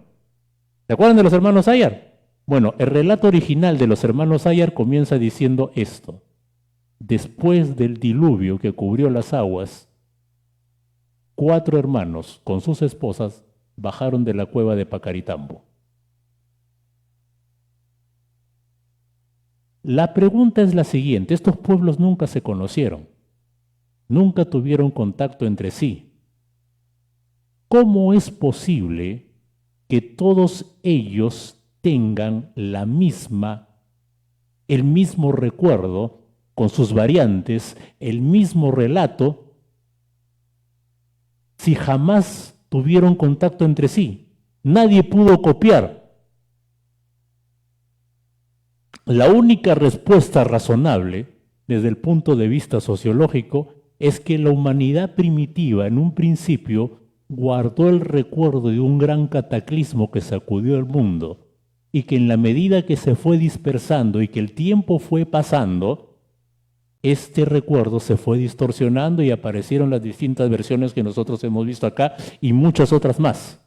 ¿Se acuerdan de los hermanos Ayar? Bueno, el relato original de los hermanos Ayar comienza diciendo esto. Después del diluvio que cubrió las aguas, 4 hermanos con sus esposas bajaron de la cueva de Pacaritambo. La pregunta es la siguiente, estos pueblos nunca se conocieron, nunca tuvieron contacto entre sí. ¿Cómo es posible que todos ellos tengan el mismo recuerdo, con sus variantes, el mismo relato, si jamás tuvieron contacto entre sí? Nadie pudo copiar. La única respuesta razonable, desde el punto de vista sociológico, es que la humanidad primitiva, en un principio, guardó el recuerdo de un gran cataclismo que sacudió el mundo, y que en la medida que se fue dispersando y que el tiempo fue pasando, este recuerdo se fue distorsionando y aparecieron las distintas versiones que nosotros hemos visto acá y muchas otras más.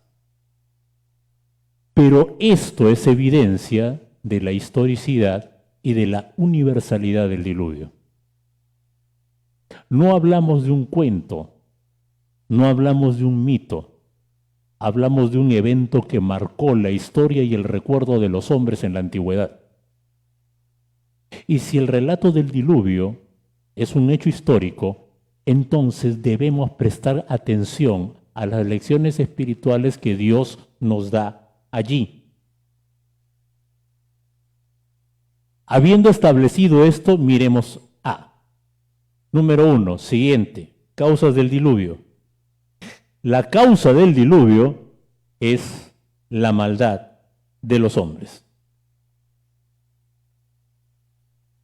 Pero esto es evidencia de la historicidad y de la universalidad del diluvio. No hablamos de un cuento, no hablamos de un mito, hablamos de un evento que marcó la historia y el recuerdo de los hombres en la antigüedad. Y si el relato del diluvio es un hecho histórico, entonces debemos prestar atención a las lecciones espirituales que Dios nos da allí. Habiendo establecido esto, miremos a. Número 1, siguiente, causas del diluvio. La causa del diluvio es la maldad de los hombres.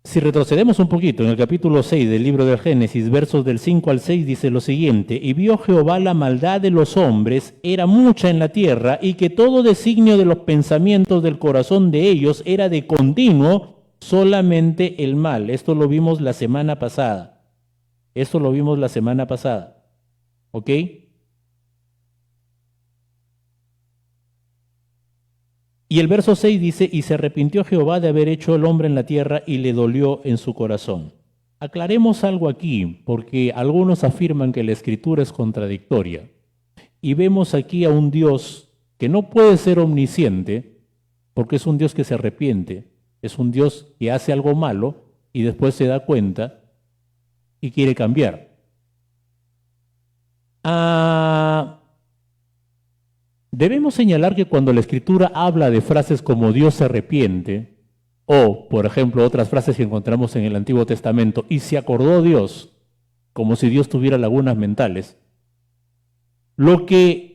Si retrocedemos un poquito, en el capítulo 6 del libro del Génesis, versos del 5 al 6, dice lo siguiente: y vio Jehová la maldad de los hombres era mucha en la tierra, y que todo designio de los pensamientos del corazón de ellos era de continuo solamente el mal. Esto lo vimos la semana pasada. ¿Ok? Y el verso 6 dice, y se arrepintió Jehová de haber hecho el hombre en la tierra y le dolió en su corazón. Aclaremos algo aquí, porque algunos afirman que la escritura es contradictoria. Y vemos aquí a un Dios que no puede ser omnisciente, porque es un Dios que se arrepiente, es un Dios que hace algo malo y después se da cuenta y quiere cambiar. Debemos señalar que cuando la Escritura habla de frases como Dios se arrepiente, o, por ejemplo, otras frases que encontramos en el Antiguo Testamento, y se acordó Dios, como si Dios tuviera lagunas mentales, lo que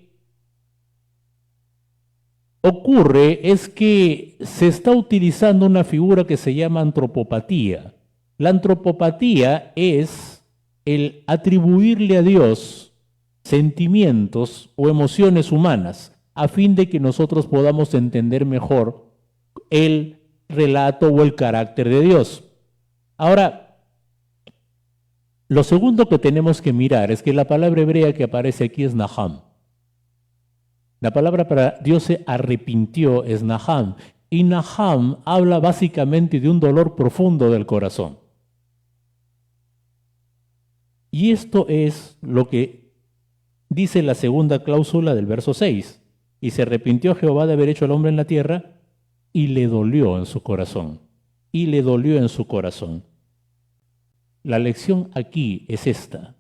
ocurre es que se está utilizando una figura que se llama antropopatía. La antropopatía es el atribuirle a Dios sentimientos o emociones humanas a fin de que nosotros podamos entender mejor el relato o el carácter de Dios. Ahora, lo segundo que tenemos que mirar es que la palabra hebrea que aparece aquí es naham. La palabra para Dios se arrepintió es naham. Y naham habla básicamente de un dolor profundo del corazón. Y esto es lo que dice la segunda cláusula del verso 6. Y se arrepintió Jehová de haber hecho al hombre en la tierra y le dolió en su corazón. Y le dolió en su corazón. La lección aquí es esta.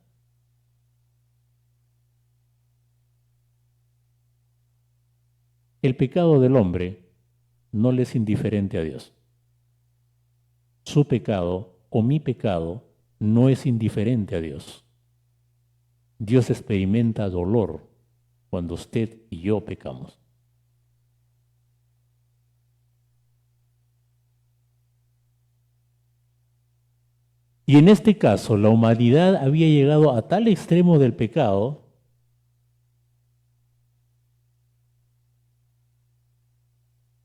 El pecado del hombre no le es indiferente a Dios. Su pecado o mi pecado no es indiferente a Dios. Dios experimenta dolor cuando usted y yo pecamos. Y en este caso, la humanidad había llegado a tal extremo del pecado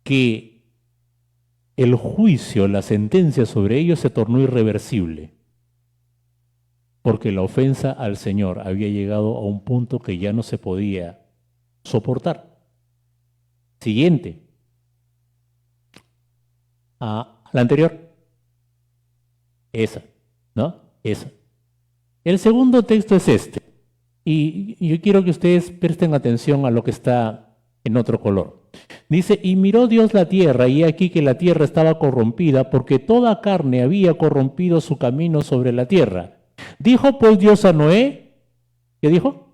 que el juicio, la sentencia sobre ellos se tornó irreversible, porque la ofensa al Señor había llegado a un punto que ya no se podía soportar. Siguiente. A la anterior. Esa, ¿no? Esa. El segundo texto es este. Y yo quiero que ustedes presten atención a lo que está en otro color. Dice, y miró Dios la tierra, y he aquí que la tierra estaba corrompida, porque toda carne había corrompido su camino sobre la tierra. Dijo pues Dios a Noé, ¿qué dijo?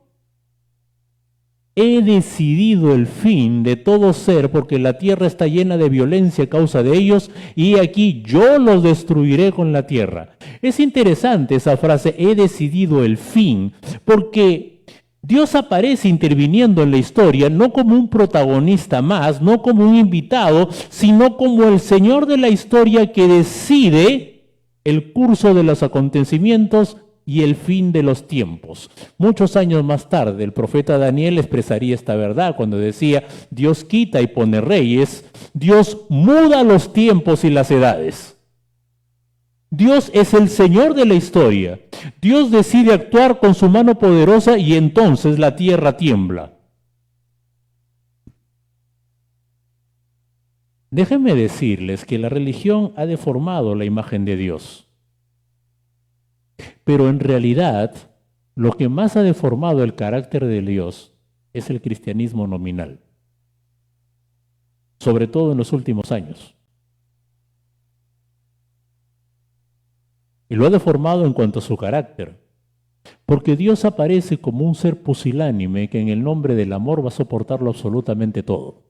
He decidido el fin de todo ser, porque la tierra está llena de violencia a causa de ellos, y aquí yo los destruiré con la tierra. Es interesante esa frase, he decidido el fin, porque Dios aparece interviniendo en la historia no como un protagonista más, no como un invitado, sino como el Señor de la historia que decide el curso de los acontecimientos y el fin de los tiempos. Muchos años más tarde, el profeta Daniel expresaría esta verdad cuando decía, Dios quita y pone reyes, Dios muda los tiempos y las edades. Dios es el Señor de la historia. Dios decide actuar con su mano poderosa y entonces la tierra tiembla. Déjenme decirles que la religión ha deformado la imagen de Dios. Pero en realidad, lo que más ha deformado el carácter de Dios es el cristianismo nominal. Sobre todo en los últimos años. Y lo ha deformado en cuanto a su carácter. Porque Dios aparece como un ser pusilánime que en el nombre del amor va a soportarlo absolutamente todo.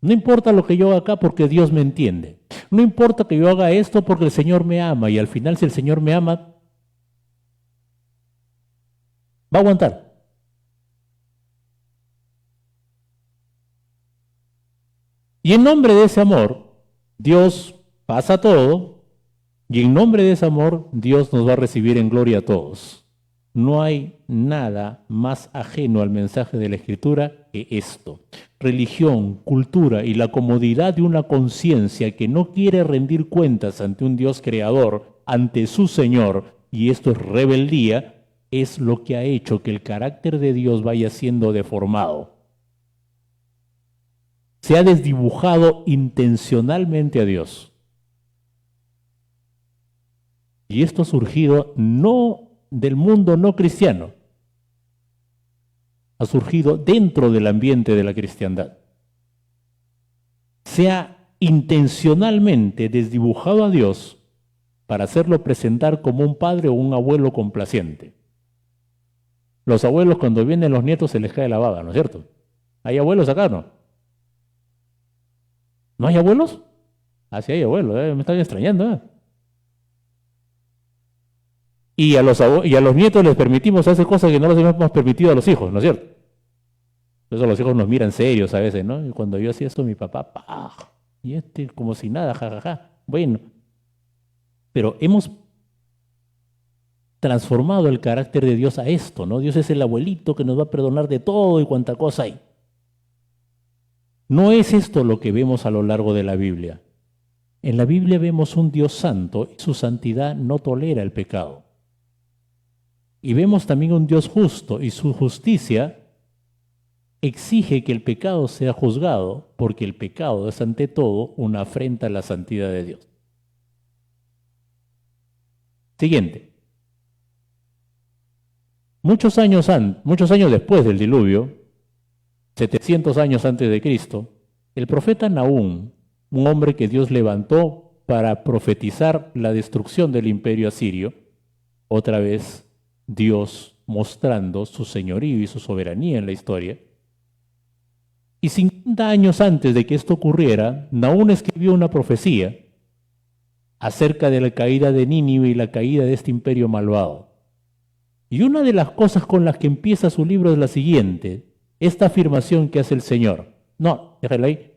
No importa lo que yo haga acá porque Dios me entiende. No importa que yo haga esto porque el Señor me ama. Y al final, si el Señor me ama, va a aguantar. Y en nombre de ese amor, Dios pasa todo. Y en nombre de ese amor, Dios nos va a recibir en gloria a todos. No hay nada más ajeno al mensaje de la Escritura que esto. Religión, cultura y la comodidad de una conciencia que no quiere rendir cuentas ante un Dios creador, ante su Señor, y esto es rebeldía, es lo que ha hecho que el carácter de Dios vaya siendo deformado. Se ha desdibujado intencionalmente a Dios. Y esto ha surgido no del mundo no cristiano, ha surgido dentro del ambiente de la cristiandad. Se ha intencionalmente desdibujado a Dios para hacerlo presentar como un padre o un abuelo complaciente. Los abuelos cuando vienen los nietos se les cae la baba, ¿no es cierto? ¿Hay abuelos acá, no? ¿No hay abuelos? Ah, sí hay abuelos, me están extrañando, ¿eh? Y a los nietos les permitimos hacer cosas que no les hemos permitido a los hijos, ¿no es cierto? Por eso los hijos nos miran serios a veces, ¿no? Y cuando yo hacía eso, mi papá, ¡pah! Y como si nada, jajaja. Bueno, pero hemos transformado el carácter de Dios a esto, ¿no? Dios es el abuelito que nos va a perdonar de todo y cuanta cosa hay. No es esto lo que vemos a lo largo de la Biblia. En la Biblia vemos un Dios santo y su santidad no tolera el pecado. Y vemos también un Dios justo y su justicia exige que el pecado sea juzgado porque el pecado es ante todo una afrenta a la santidad de Dios. Siguiente. Muchos años después del diluvio, 700 años antes de Cristo, el profeta Nahum, un hombre que Dios levantó para profetizar la destrucción del imperio asirio, otra vez Dios mostrando su señorío y su soberanía en la historia. Y 50 años antes de que esto ocurriera, Nahum escribió una profecía acerca de la caída de Nínive y la caída de este imperio malvado. Y una de las cosas con las que empieza su libro es la siguiente, esta afirmación que hace el Señor. No, déjala ahí.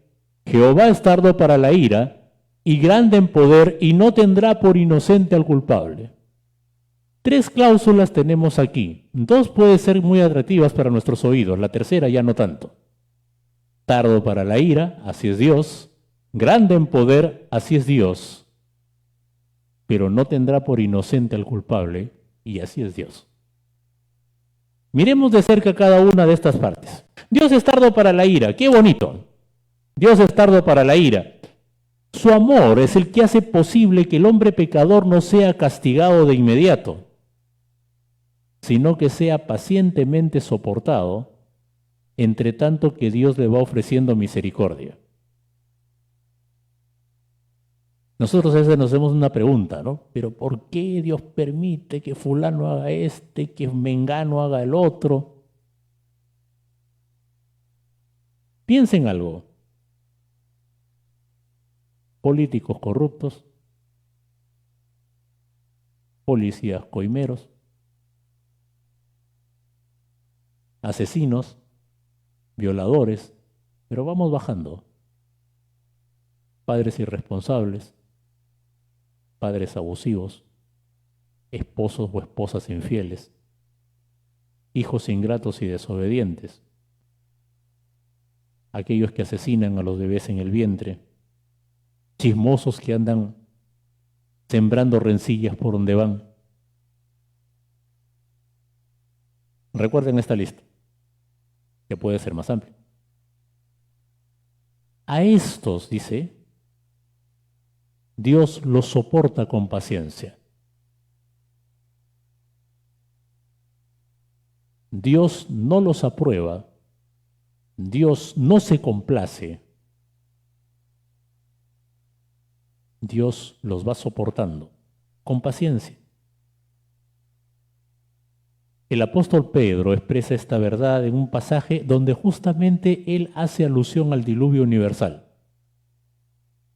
Jehová es tardo para la ira y grande en poder y no tendrá por inocente al culpable. 3 cláusulas tenemos aquí. 2 pueden ser muy atractivas para nuestros oídos, la tercera ya no tanto. Tardo para la ira, así es Dios. Grande en poder, así es Dios. Pero no tendrá por inocente al culpable, y así es Dios. Miremos de cerca cada una de estas partes. Dios es tardo para la ira, qué bonito. Dios es tardo para la ira. Su amor es el que hace posible que el hombre pecador no sea castigado de inmediato, sino que sea pacientemente soportado, entre tanto que Dios le va ofreciendo misericordia. Nosotros a veces nos hacemos una pregunta, ¿no? Pero ¿por qué Dios permite que fulano haga que mengano haga el otro? Piensen algo. Políticos corruptos, policías coimeros, asesinos, violadores, pero vamos bajando. Padres irresponsables, padres abusivos, esposos o esposas infieles, hijos ingratos y desobedientes, aquellos que asesinan a los bebés en el vientre, chismosos que andan sembrando rencillas por donde van. Recuerden esta lista, que puede ser más amplia. A estos, dice, Dios los soporta con paciencia. Dios no los aprueba, Dios no se complace, Dios los va soportando con paciencia. El apóstol Pedro expresa esta verdad en un pasaje donde justamente él hace alusión al diluvio universal.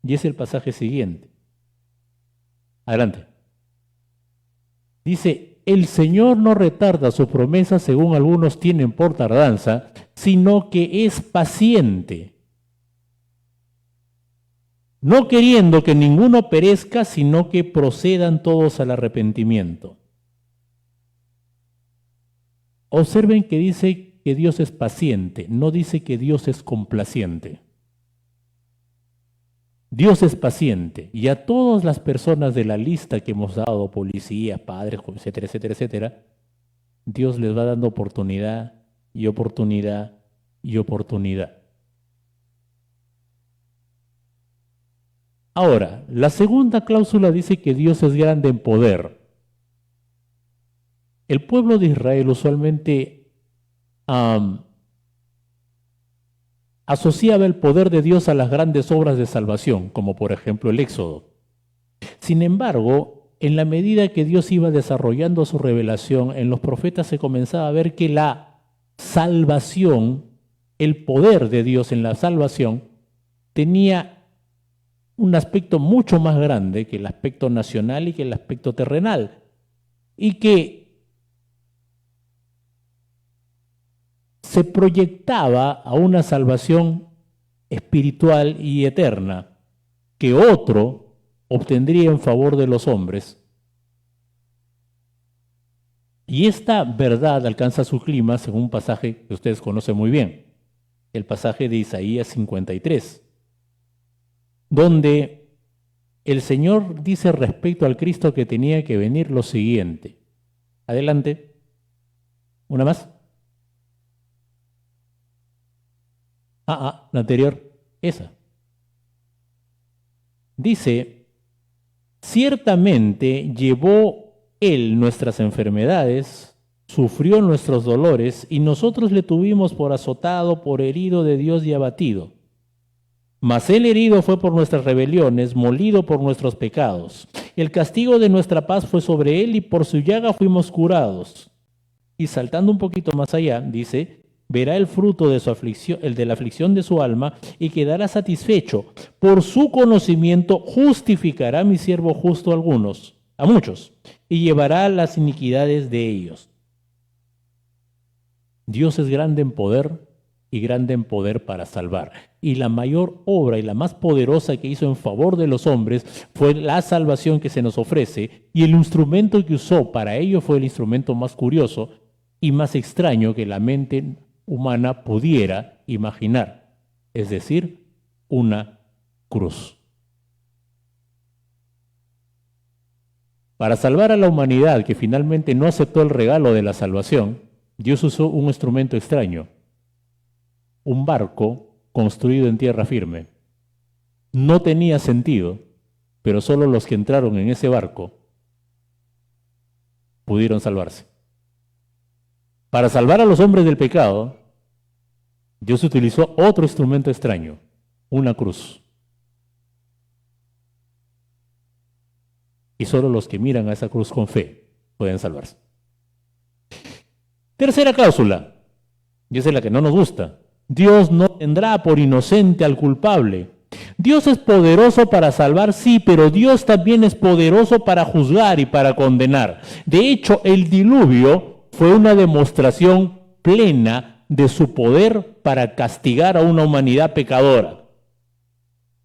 Y es el pasaje siguiente. Adelante. Dice, el Señor no retarda su promesa según algunos tienen por tardanza, sino que es paciente, no queriendo que ninguno perezca, sino que procedan todos al arrepentimiento. Observen que dice que Dios es paciente, no dice que Dios es complaciente. Dios es paciente y a todas las personas de la lista que hemos dado, policías, padres, etcétera, etcétera, etcétera, Dios les va dando oportunidad y oportunidad y oportunidad. Ahora, la segunda cláusula dice que Dios es grande en poder. El pueblo de Israel usualmente asociaba el poder de Dios a las grandes obras de salvación, como por ejemplo el Éxodo. Sin embargo, en la medida que Dios iba desarrollando su revelación, en los profetas se comenzaba a ver que la salvación, el poder de Dios en la salvación, tenía un aspecto mucho más grande que el aspecto nacional y que el aspecto terrenal. Y que se proyectaba a una salvación espiritual y eterna que otro obtendría en favor de los hombres. Y esta verdad alcanza su clima según un pasaje que ustedes conocen muy bien, el pasaje de Isaías 53, donde el Señor dice respecto al Cristo que tenía que venir lo siguiente. Adelante. ¿Una más? La anterior, esa. Dice, ciertamente llevó Él nuestras enfermedades, sufrió nuestros dolores, y nosotros le tuvimos por azotado, por herido de Dios y abatido. Mas Él herido fue por nuestras rebeliones, molido por nuestros pecados. El castigo de nuestra paz fue sobre Él, y por su llaga fuimos curados. Y saltando un poquito más allá, dice, verá el fruto de su aflicción, el de la aflicción de su alma, y quedará satisfecho. Por su conocimiento justificará a mi siervo justo a muchos, y llevará las iniquidades de ellos. Dios es grande en poder y grande en poder para salvar. Y la mayor obra y la más poderosa que hizo en favor de los hombres fue la salvación que se nos ofrece, y el instrumento que usó para ello fue el instrumento más curioso y más extraño que la mente humana pudiera imaginar, es decir, una cruz. Para salvar a la humanidad que finalmente no aceptó el regalo de la salvación, Dios usó un instrumento extraño, un barco construido en tierra firme. No tenía sentido, pero solo los que entraron en ese barco pudieron salvarse. Para salvar a los hombres del pecado, Dios utilizó otro instrumento extraño, una cruz. Y solo los que miran a esa cruz con fe pueden salvarse. Tercera cláusula, y esa es la que no nos gusta. Dios no tendrá por inocente al culpable. Dios es poderoso para salvar, sí, pero Dios también es poderoso para juzgar y para condenar. De hecho, el diluvio fue una demostración plena de su poder para castigar a una humanidad pecadora.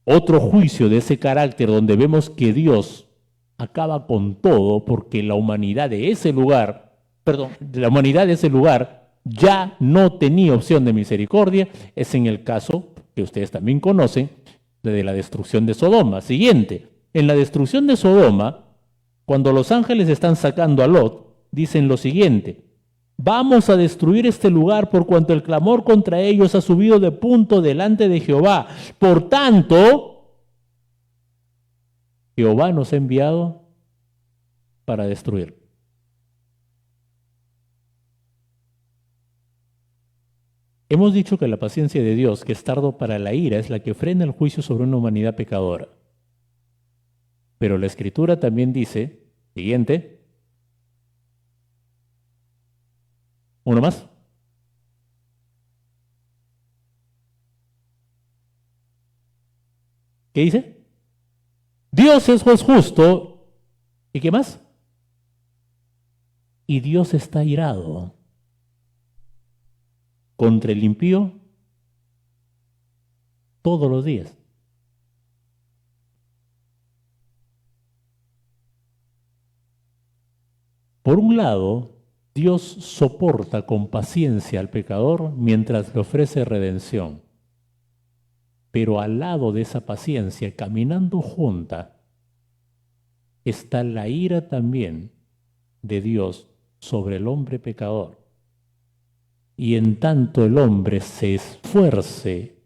Otro juicio de ese carácter donde vemos que Dios acaba con todo porque la humanidad de ese lugar ya no tenía opción de misericordia, es en el caso que ustedes también conocen de la destrucción de Sodoma. Siguiente, en la destrucción de Sodoma, cuando los ángeles están sacando a Lot, dicen lo siguiente: vamos a destruir este lugar por cuanto el clamor contra ellos ha subido de punto delante de Jehová. Por tanto, Jehová nos ha enviado para destruir. Hemos dicho que la paciencia de Dios, que es tardo para la ira, es la que frena el juicio sobre una humanidad pecadora. Pero la Escritura también dice, siguiente, uno más. ¿Qué dice? Dios es juez justo. ¿Y qué más? Y Dios está irado contra el impío todos los días. Por un lado, Dios soporta con paciencia al pecador mientras le ofrece redención. Pero al lado de esa paciencia, caminando junta, está la ira también de Dios sobre el hombre pecador. Y en tanto el hombre se esfuerce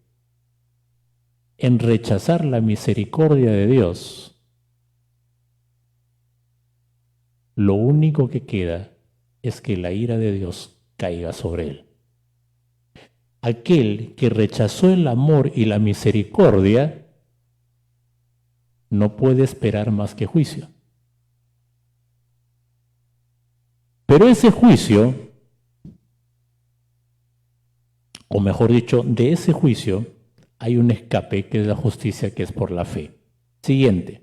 en rechazar la misericordia de Dios, lo único que queda es que la ira de Dios caiga sobre él. Aquel que rechazó el amor y la misericordia no puede esperar más que juicio. Pero ese juicio, o mejor dicho, de ese juicio hay un escape que es la justicia, que es por la fe. Siguiente.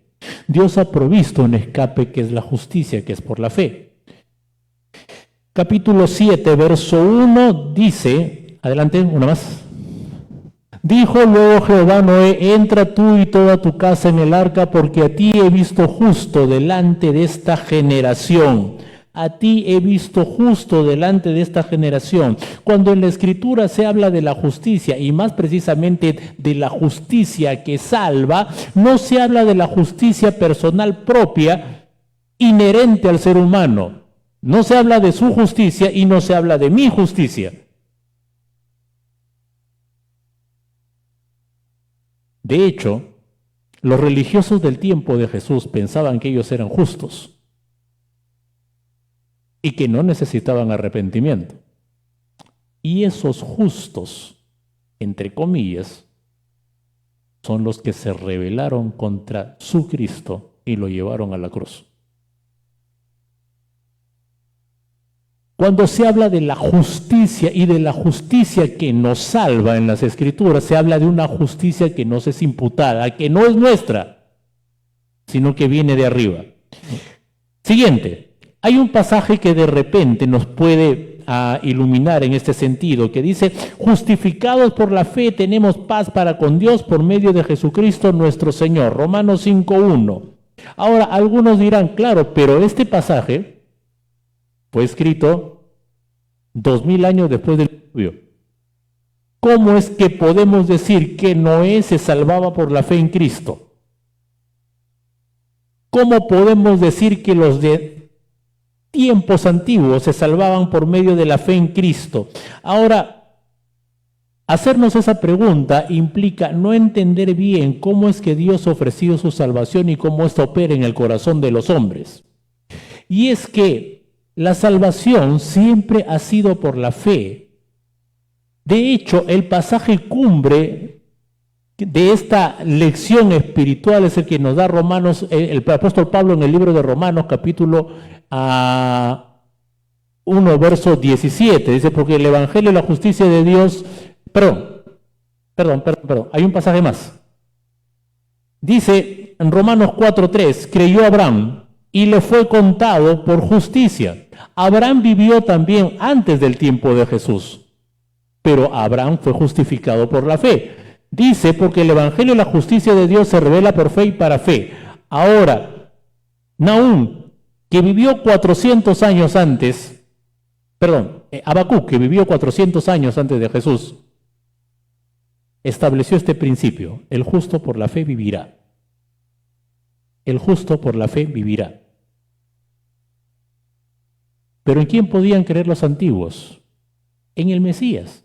Dios ha provisto un escape que es la justicia, que es por la fe. Capítulo 7, verso 1 dice, adelante, una más. Dijo luego Jehová a Noé, entra tú y toda tu casa en el arca, porque a ti he visto justo delante de esta generación. A ti he visto justo delante de esta generación. Cuando en la Escritura se habla de la justicia, y más precisamente de la justicia que salva, no se habla de la justicia personal propia, inherente al ser humano. No se habla de su justicia y no se habla de mi justicia. De hecho, los religiosos del tiempo de Jesús pensaban que ellos eran justos y que no necesitaban arrepentimiento. Y esos justos, entre comillas, son los que se rebelaron contra su Cristo y lo llevaron a la cruz. Cuando se habla de la justicia y de la justicia que nos salva en las Escrituras, se habla de una justicia que nos es imputada, que no es nuestra, sino que viene de arriba. Siguiente, hay un pasaje que de repente nos puede iluminar en este sentido, que dice, justificados por la fe tenemos paz para con Dios por medio de Jesucristo nuestro Señor. Romanos 5:1. Ahora, algunos dirán, claro, pero este pasaje fue escrito 2000 años después del diluvio. ¿Cómo es que podemos decir que Noé se salvaba por la fe en Cristo? ¿Cómo podemos decir que los de tiempos antiguos se salvaban por medio de la fe en Cristo? Ahora, hacernos esa pregunta implica no entender bien cómo es que Dios ha ofrecido su salvación y cómo esto opera en el corazón de los hombres. Y es que la salvación siempre ha sido por la fe. De hecho, el pasaje cumbre de esta lección espiritual es el que nos da Romanos, el apóstol Pablo en el libro de Romanos, capítulo 1, verso 17. Dice, porque el evangelio y la justicia de Dios... Perdón, hay un pasaje más. Dice en Romanos 4:3, creyó Abraham y le fue contado por justicia. Abraham vivió también antes del tiempo de Jesús, pero Abraham fue justificado por la fe. Dice, porque el evangelio y la justicia de Dios se revela por fe y para fe. Ahora, Nahum, que vivió 400 años antes, Habacuc, que vivió 400 años antes de Jesús, estableció este principio: el justo por la fe vivirá. El justo por la fe vivirá. ¿Pero en quién podían creer los antiguos? En el Mesías,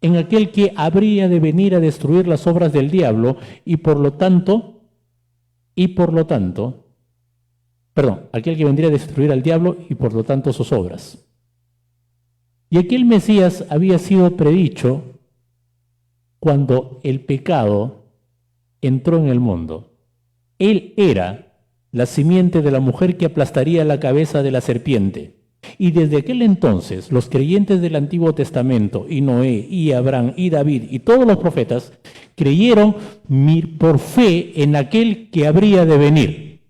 en aquel que habría de venir a destruir las obras del diablo y por lo tanto, aquel que vendría a destruir al diablo y por lo tanto sus obras. Y aquel Mesías había sido predicho cuando el pecado entró en el mundo. Él era la simiente de la mujer que aplastaría la cabeza de la serpiente. Y desde aquel entonces, los creyentes del Antiguo Testamento, y Noé, y Abraham, y David, y todos los profetas, creyeron por fe en aquel que habría de venir.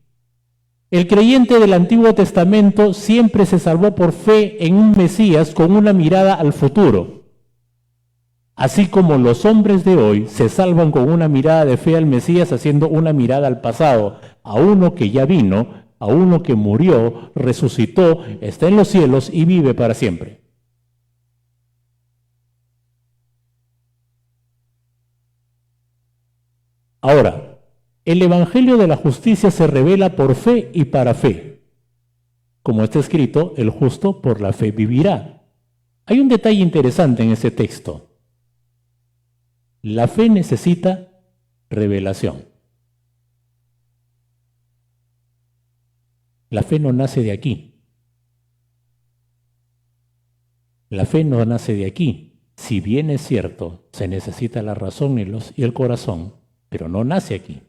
El creyente del Antiguo Testamento siempre se salvó por fe en un Mesías con una mirada al futuro. Así como los hombres de hoy se salvan con una mirada de fe al Mesías, haciendo una mirada al pasado, a uno que ya vino, a uno que murió, resucitó, está en los cielos y vive para siempre. Ahora, el evangelio de la justicia se revela por fe y para fe. Como está escrito, el justo por la fe vivirá. Hay un detalle interesante en ese texto. La fe necesita revelación. La fe no nace de aquí. La fe no nace de aquí. Si bien es cierto, se necesita la razón y el corazón, pero no nace aquí.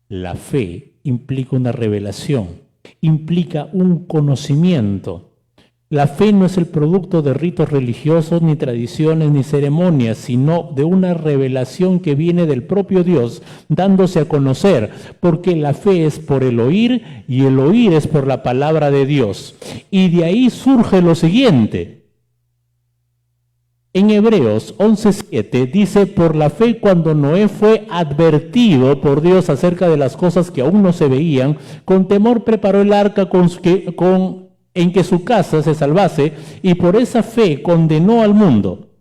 La fe implica una revelación, implica un conocimiento. La fe no es el producto de ritos religiosos, ni tradiciones, ni ceremonias, sino de una revelación que viene del propio Dios, dándose a conocer, porque la fe es por el oír y el oír es por la palabra de Dios. Y de ahí surge lo siguiente. En Hebreos 11:7 dice, por la fe cuando Noé fue advertido por Dios acerca de las cosas que aún no se veían, con temor preparó el arca en que su casa se salvase, y por esa fe condenó al mundo.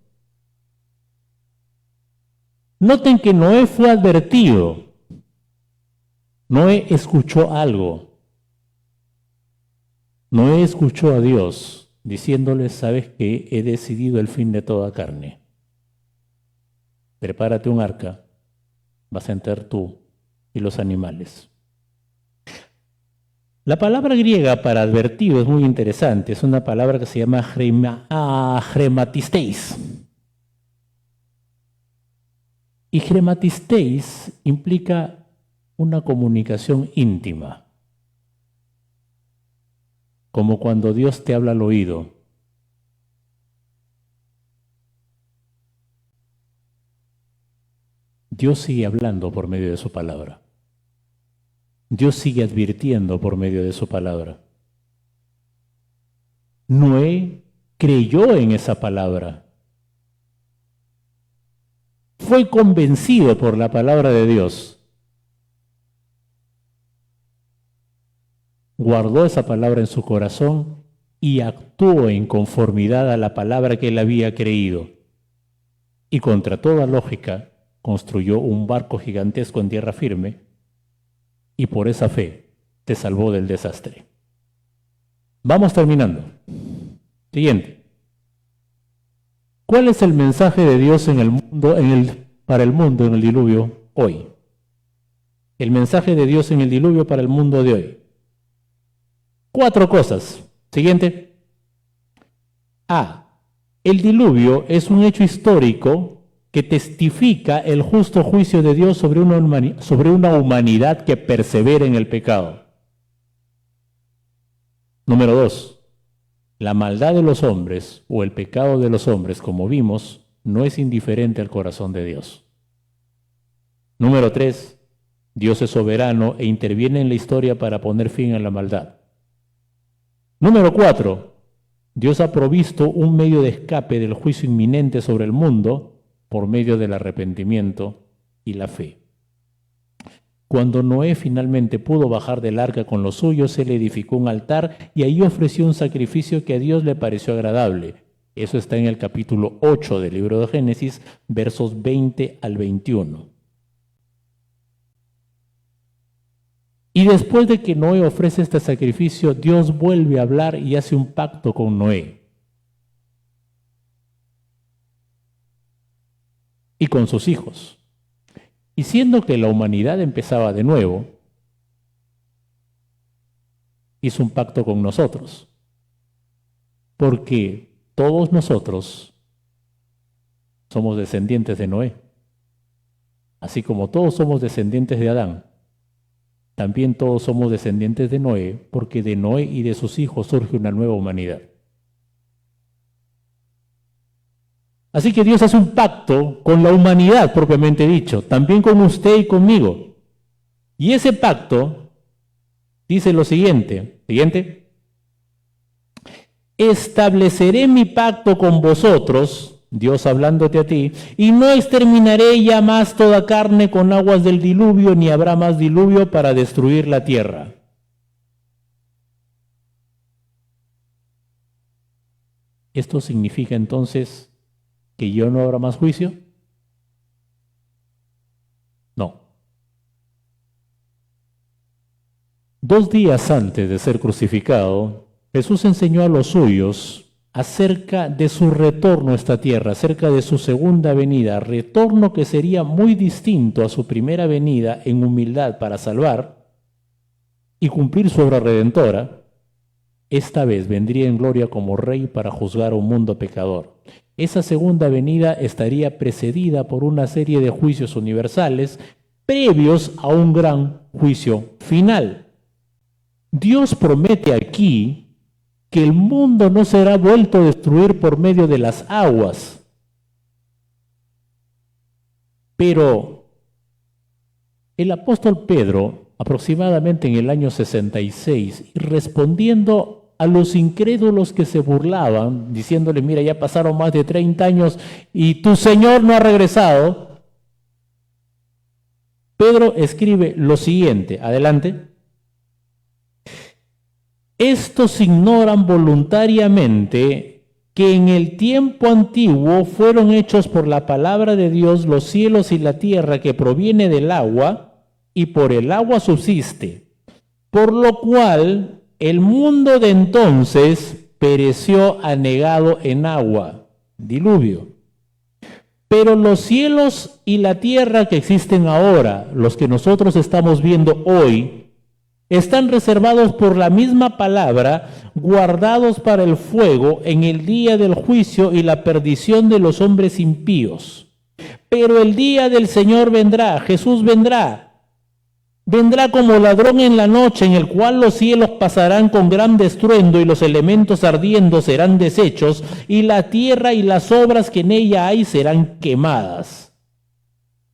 Noten que Noé fue advertido. Noé escuchó algo. Noé escuchó a Dios diciéndole, sabes que he decidido el fin de toda carne. Prepárate un arca, vas a entrar tú y los animales. La palabra griega para advertido es muy interesante, es una palabra que se llama chrematisteis. Y chrematisteis implica una comunicación íntima, como cuando Dios te habla al oído. Dios sigue hablando por medio de su palabra. Dios sigue advirtiendo por medio de su palabra. Noé creyó en esa palabra. Fue convencido por la palabra de Dios. Guardó esa palabra en su corazón y actuó en conformidad a la palabra que él había creído. Y contra toda lógica, construyó un barco gigantesco en tierra firme y por esa fe te salvó del desastre. Vamos terminando. Siguiente. ¿Cuál es el mensaje de Dios en el mundo, para el mundo en el diluvio hoy? El mensaje de Dios en el diluvio para el mundo de hoy. 4 cosas. Siguiente. A. El diluvio es un hecho histórico que testifica el justo juicio de Dios sobre una humanidad que persevera en el pecado. Número 2. La maldad de los hombres o el pecado de los hombres, como vimos, no es indiferente al corazón de Dios. Número 3. Dios es soberano e interviene en la historia para poner fin a la maldad. Número 4. Dios ha provisto un medio de escape del juicio inminente sobre el mundo por medio del arrepentimiento y la fe. Cuando Noé finalmente pudo bajar del arca con los suyos, él edificó un altar y ahí ofreció un sacrificio que a Dios le pareció agradable. Eso está en el capítulo 8 del libro de Génesis, versos 20 al 21. Y después de que Noé ofrece este sacrificio, Dios vuelve a hablar y hace un pacto con Noé y con sus hijos. Y siendo que la humanidad empezaba de nuevo, hizo un pacto con nosotros, porque todos nosotros somos descendientes de Noé. Así como todos somos descendientes de Adán, también todos somos descendientes de Noé, porque de Noé y de sus hijos surge una nueva humanidad. Así que Dios hace un pacto con la humanidad, propiamente dicho, también con usted y conmigo. Y ese pacto dice lo siguiente, estableceré mi pacto con vosotros, Dios hablándote a ti, y no exterminaré ya más toda carne con aguas del diluvio, ni habrá más diluvio para destruir la tierra. ¿Esto significa entonces que ya no habrá más juicio? No. 2 días antes de ser crucificado, Jesús enseñó a los suyos acerca de su retorno a esta tierra, acerca de su segunda venida, retorno que sería muy distinto a su primera venida en humildad para salvar y cumplir su obra redentora. Esta vez vendría en gloria como rey para juzgar a un mundo pecador. Esa segunda venida estaría precedida por una serie de juicios universales previos a un gran juicio final. Dios promete aquí que el mundo no será vuelto a destruir por medio de las aguas. Pero el apóstol Pedro, aproximadamente en el año 66, respondiendo a los incrédulos que se burlaban, diciéndole, mira, ya pasaron más de 30 años y tu Señor no ha regresado, Pedro escribe lo siguiente, adelante. Estos ignoran voluntariamente que en el tiempo antiguo fueron hechos por la palabra de Dios los cielos y la tierra que proviene del agua, y por el agua subsiste, por lo cual el mundo de entonces pereció anegado en agua, diluvio. Pero los cielos y la tierra que existen ahora, los que nosotros estamos viendo hoy, están reservados por la misma palabra, guardados para el fuego en el día del juicio y la perdición de los hombres impíos. Pero el día del Señor vendrá, Jesús vendrá. Vendrá como ladrón en la noche, en el cual los cielos pasarán con gran estruendo y los elementos ardiendo serán deshechos, y la tierra y las obras que en ella hay serán quemadas.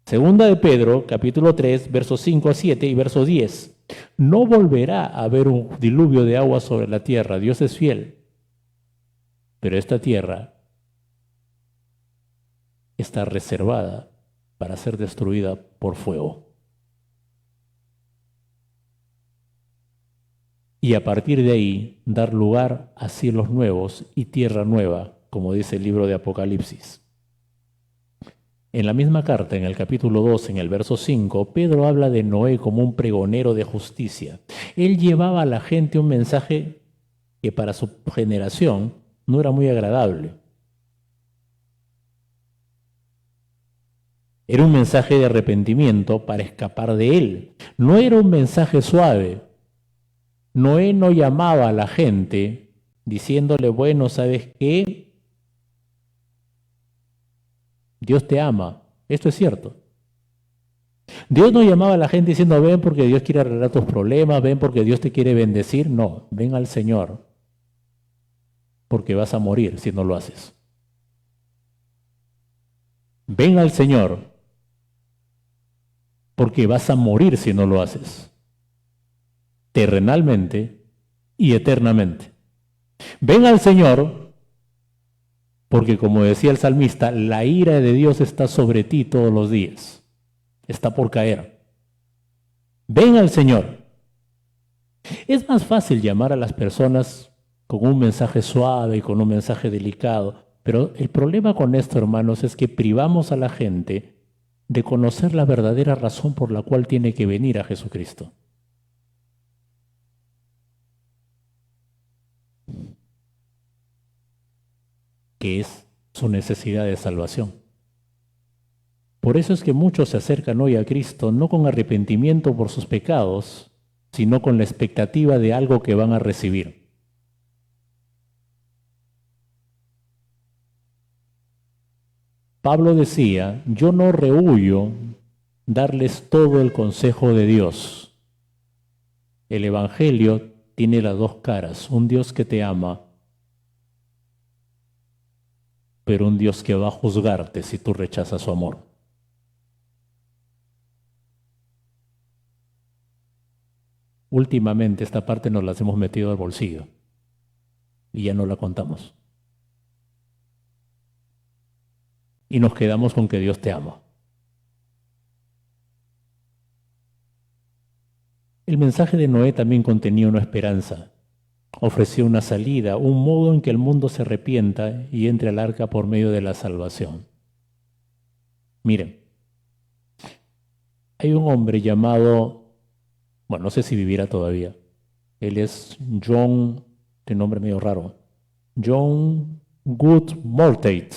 Segunda de Pedro, capítulo 3, versos 5 a 7 y verso 10. No volverá a haber un diluvio de agua sobre la tierra, Dios es fiel. Pero esta tierra está reservada para ser destruida por fuego. Y a partir de ahí dar lugar a cielos nuevos y tierra nueva, como dice el libro de Apocalipsis. En la misma carta, en el capítulo 2, en el verso 5, Pedro habla de Noé como un pregonero de justicia. Él llevaba a la gente un mensaje que para su generación no era muy agradable. Era un mensaje de arrepentimiento para escapar de él. No era un mensaje suave. Noé no llamaba a la gente diciéndole, bueno, ¿sabes qué? Dios te ama. Esto es cierto. Dios no llamaba a la gente diciendo, ven porque Dios quiere arreglar tus problemas, ven porque Dios te quiere bendecir. No, ven al Señor, porque vas a morir si no lo haces. Ven al Señor, porque vas a morir si no lo haces. Terrenalmente y eternamente. Ven al Señor, porque como decía el salmista, la ira de Dios está sobre ti todos los días. Está por caer. Ven al Señor. Es más fácil llamar a las personas con un mensaje suave y con un mensaje delicado, pero el problema con esto, hermanos, es que privamos a la gente de conocer la verdadera razón por la cual tiene que venir a Jesucristo. Que es su necesidad de salvación. Por eso es que muchos se acercan hoy a Cristo no con arrepentimiento por sus pecados, sino con la expectativa de algo que van a recibir. Pablo decía, yo no rehuyo darles todo el consejo de Dios. El Evangelio tiene las dos caras, un Dios que te ama, pero un Dios que va a juzgarte si tú rechazas su amor. Últimamente esta parte nos la hemos metido al bolsillo y ya no la contamos. Y nos quedamos con que Dios te ama. El mensaje de Noé también contenía una esperanza. Ofreció una salida, un modo en que el mundo se arrepienta y entre al arca por medio de la salvación. Miren, hay un hombre llamado, bueno, no sé si vivirá todavía. Él es John, de nombre medio raro, John Goodmortimer.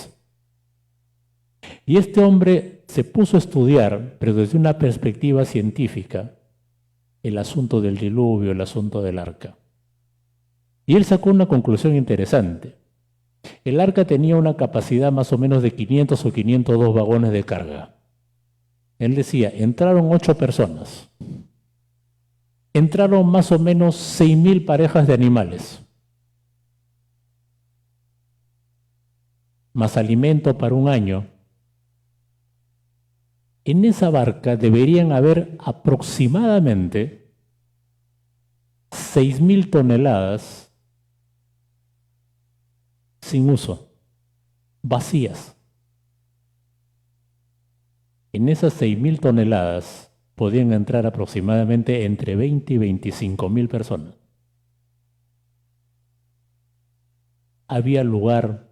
Y este hombre se puso a estudiar, pero desde una perspectiva científica, el asunto del diluvio, el asunto del arca. Y él sacó una conclusión interesante. El arca tenía una capacidad más o menos de 500 o 502 vagones de carga. Él decía, entraron 8 personas. Entraron más o menos 6.000 parejas de animales. más alimento para un año, en esa barca deberían haber aproximadamente 6.000 toneladas sin uso, vacías. En esas 6.000 toneladas podían entrar aproximadamente entre 20 y 25.000 personas. Había lugar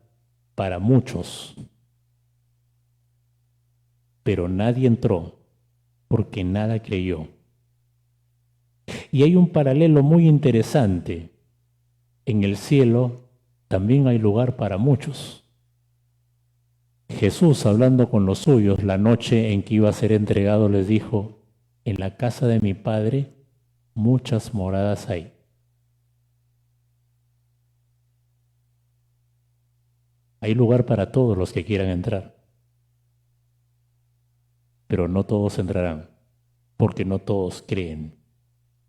para muchos, pero nadie entró porque nada creyó. Y hay un paralelo muy interesante. En el cielo también hay lugar para muchos. Jesús, hablando con los suyos la noche en que iba a ser entregado, les dijo: en la casa de mi Padre muchas moradas hay. Hay lugar para todos los que quieran entrar, pero no todos entrarán, porque no todos creen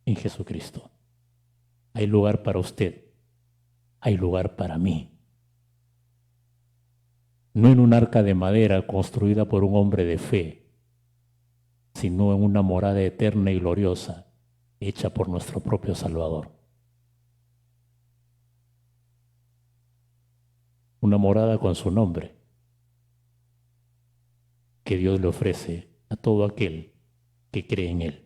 en Jesucristo. Hay lugar para usted, hay lugar para mí. No en un arca de madera construida por un hombre de fe, sino en una morada eterna y gloriosa, hecha por nuestro propio Salvador. Una morada con su nombre, que Dios le ofrece a todo aquel que cree en Él.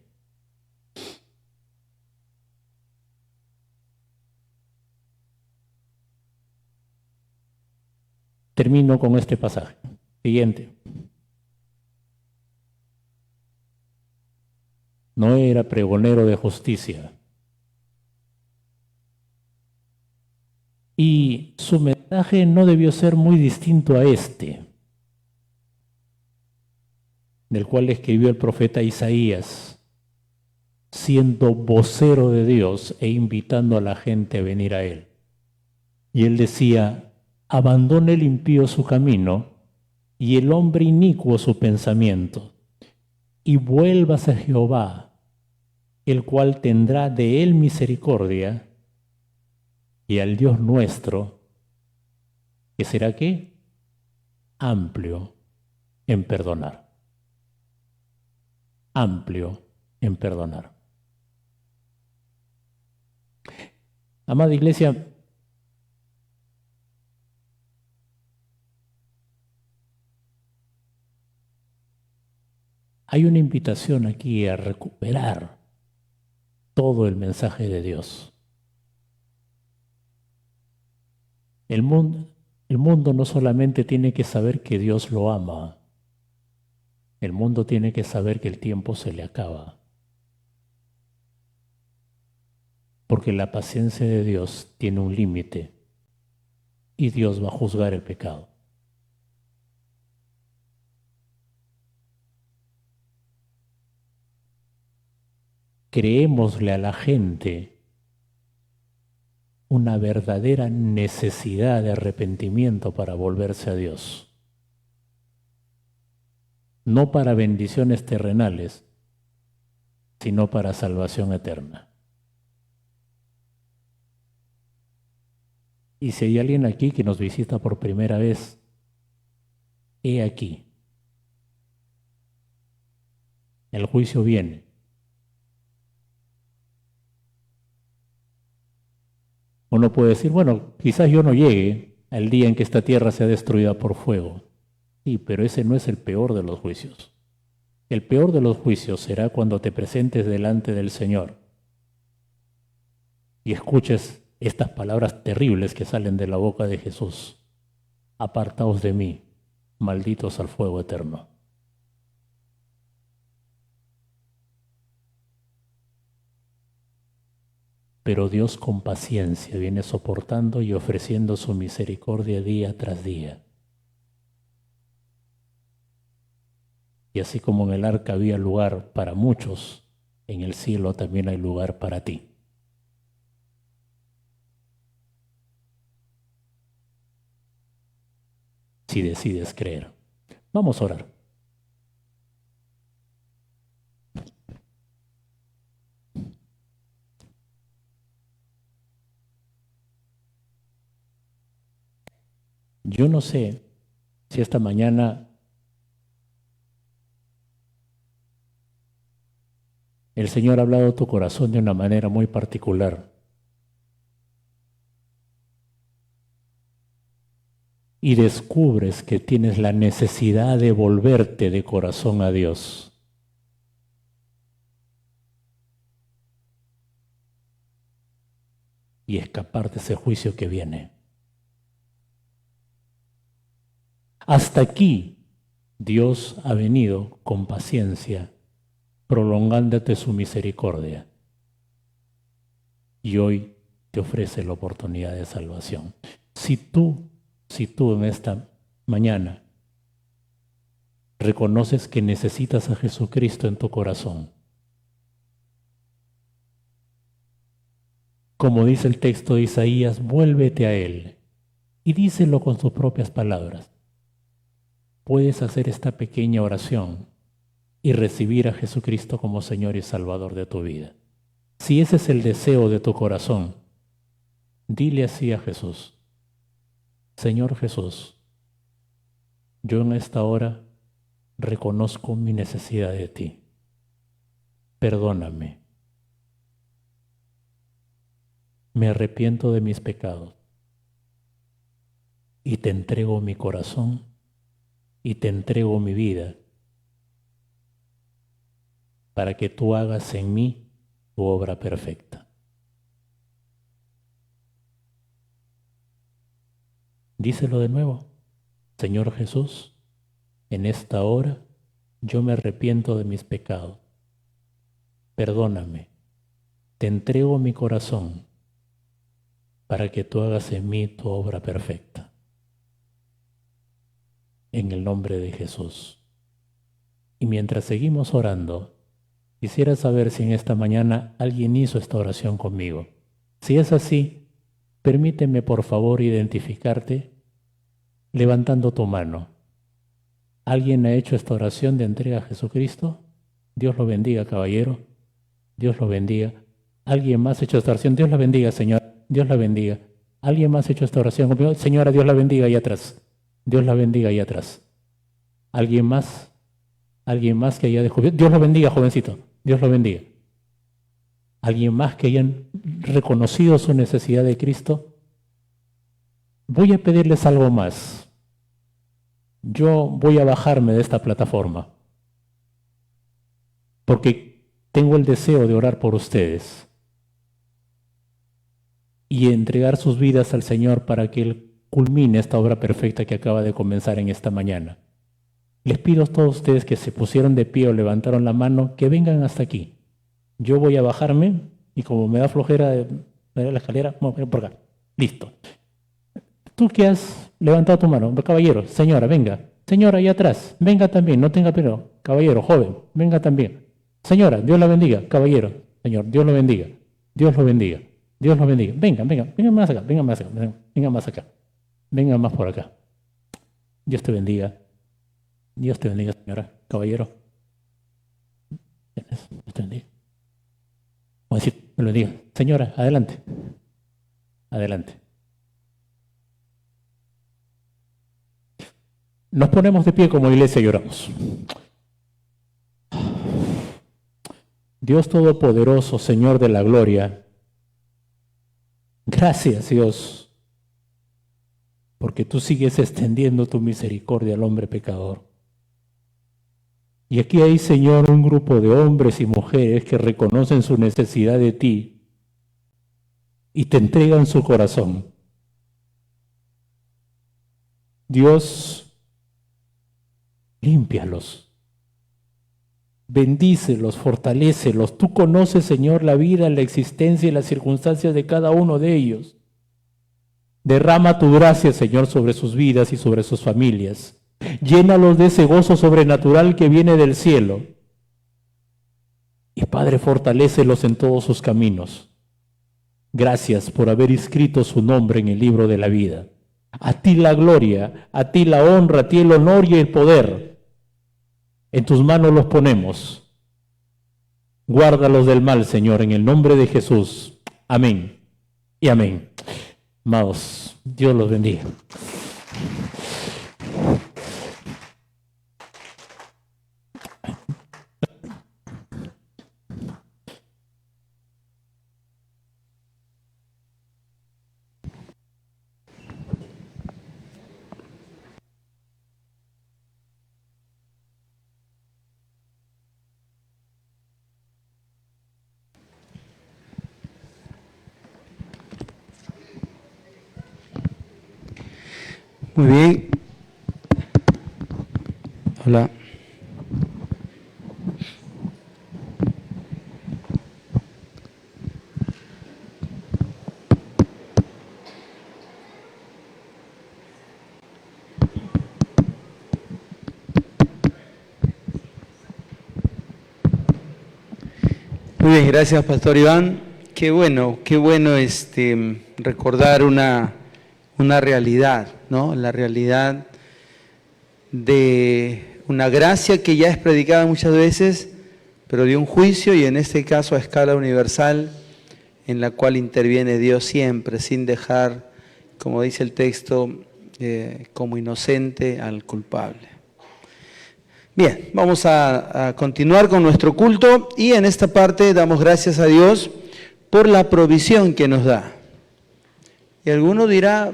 Termino con este pasaje. Siguiente. No era pregonero de justicia. Y su mensaje no debió ser muy distinto a este, del cual escribió el profeta Isaías, siendo vocero de Dios e invitando a la gente a venir a Él. Y Él decía: abandone el impío su camino y el hombre inicuo su pensamiento, y vuélvase a Jehová, el cual tendrá de él misericordia, y al Dios nuestro, que será ¿qué? Amplio en perdonar. Amplio en perdonar. Amada Iglesia, hay una invitación aquí a recuperar todo el mensaje de Dios. El mundo no solamente tiene que saber que Dios lo ama, el mundo tiene que saber que el tiempo se le acaba. Porque la paciencia de Dios tiene un límite y Dios va a juzgar el pecado. Creémosle a la gente una verdadera necesidad de arrepentimiento para volverse a Dios. No para bendiciones terrenales, sino para salvación eterna. Y si hay alguien aquí que nos visita por primera vez, he aquí. El juicio viene. Uno puede decir, bueno, quizás yo no llegue al día en que esta tierra sea destruida por fuego. Sí, pero ese no es el peor de los juicios. El peor de los juicios será cuando te presentes delante del Señor y escuches estas palabras terribles que salen de la boca de Jesús. Apartaos de mí, malditos al fuego eterno. Pero Dios con paciencia viene soportando y ofreciendo su misericordia día tras día. Y así como en el arca había lugar para muchos, en el cielo también hay lugar para ti. Si decides creer. Vamos a orar. Yo no sé si esta mañana el Señor ha hablado a tu corazón de una manera muy particular y descubres que tienes la necesidad de volverte de corazón a Dios, y escapar de ese juicio que viene. Hasta aquí Dios ha venido con paciencia, prolongándote su misericordia, y hoy te ofrece la oportunidad de salvación. Si tú en esta mañana reconoces que necesitas a Jesucristo en tu corazón, como dice el texto de Isaías, vuélvete a Él y díselo con sus propias palabras. Puedes hacer esta pequeña oración y recibir a Jesucristo como Señor y Salvador de tu vida. Si ese es el deseo de tu corazón, dile así a Jesús: Señor Jesús, yo en esta hora reconozco mi necesidad de ti. Perdóname. Me arrepiento de mis pecados y te entrego mi corazón y te entrego mi vida para que tú hagas en mí tu obra perfecta. Díselo de nuevo: Señor Jesús, en esta hora yo me arrepiento de mis pecados. Perdóname. Te entrego mi corazón para que tú hagas en mí tu obra perfecta. En el nombre de Jesús. Y mientras seguimos orando, quisiera saber si en esta mañana alguien hizo esta oración conmigo. Si es así, permíteme por favor identificarte levantando tu mano. ¿Alguien ha hecho esta oración de entrega a Jesucristo? Dios lo bendiga, caballero. Dios lo bendiga. ¿Alguien más ha hecho esta oración? Dios la bendiga, señor. Dios la bendiga. ¿Alguien más ha hecho esta oración conmigo? Señora, Dios la bendiga ahí atrás. Dios la bendiga ahí atrás. ¿Alguien más? ¿Alguien más que haya descubierto? Dios lo bendiga, jovencito. Dios lo bendiga. ¿Alguien más que hayan reconocido su necesidad de Cristo? Voy a pedirles algo más. Yo voy a bajarme de esta plataforma porque tengo el deseo de orar por ustedes y entregar sus vidas al Señor para que Él culmine esta obra perfecta que acaba de comenzar en esta mañana. Les pido a todos ustedes que se pusieron de pie o levantaron la mano, que vengan hasta aquí. Yo voy a bajarme y como me da flojera de la escalera, vamos a ir por acá. Listo. Tú que has levantado tu mano, caballero, señora, venga. Señora, allá atrás, venga también, no tenga pena. Caballero, joven, venga también. Señora, Dios la bendiga. Caballero, señor, Dios lo bendiga. Dios lo bendiga. Dios los bendiga. Venga más acá, venga más acá. Venga más por acá. Dios te bendiga. Dios te bendiga, señora. Caballero. Dios te bendiga. Vamos a decir, Dios lo bendiga. Señora, adelante. Adelante. Nos ponemos de pie como iglesia y oramos. Dios Todopoderoso, Señor de la gloria, gracias, Dios, porque tú sigues extendiendo tu misericordia al hombre pecador. Y aquí hay, Señor, un grupo de hombres y mujeres que reconocen su necesidad de ti y te entregan su corazón. Dios, límpialos. Bendícelos, fortalécelos. Tú conoces, Señor, la vida, la existencia y las circunstancias de cada uno de ellos. Derrama tu gracia, Señor, sobre sus vidas y sobre sus familias. Llénalos de ese gozo sobrenatural que viene del cielo. Y Padre, fortalécelos en todos sus caminos. Gracias por haber inscrito su nombre en el libro de la vida. A ti la gloria, a ti la honra, a ti el honor y el poder. En tus manos los ponemos. Guárdalos del mal, Señor, en el nombre de Jesús. Amén y amén. Amados, Dios los bendiga. Muy bien. Hola. Muy bien, gracias Pastor Iván. Qué bueno recordar una realidad, ¿no? La realidad de una gracia que ya es predicada muchas veces, pero de un juicio y en este caso a escala universal, en la cual interviene Dios siempre, sin dejar, como dice el texto, como inocente al culpable. Bien, vamos a continuar con nuestro culto y en esta parte damos gracias a Dios por la provisión que nos da. Y alguno dirá,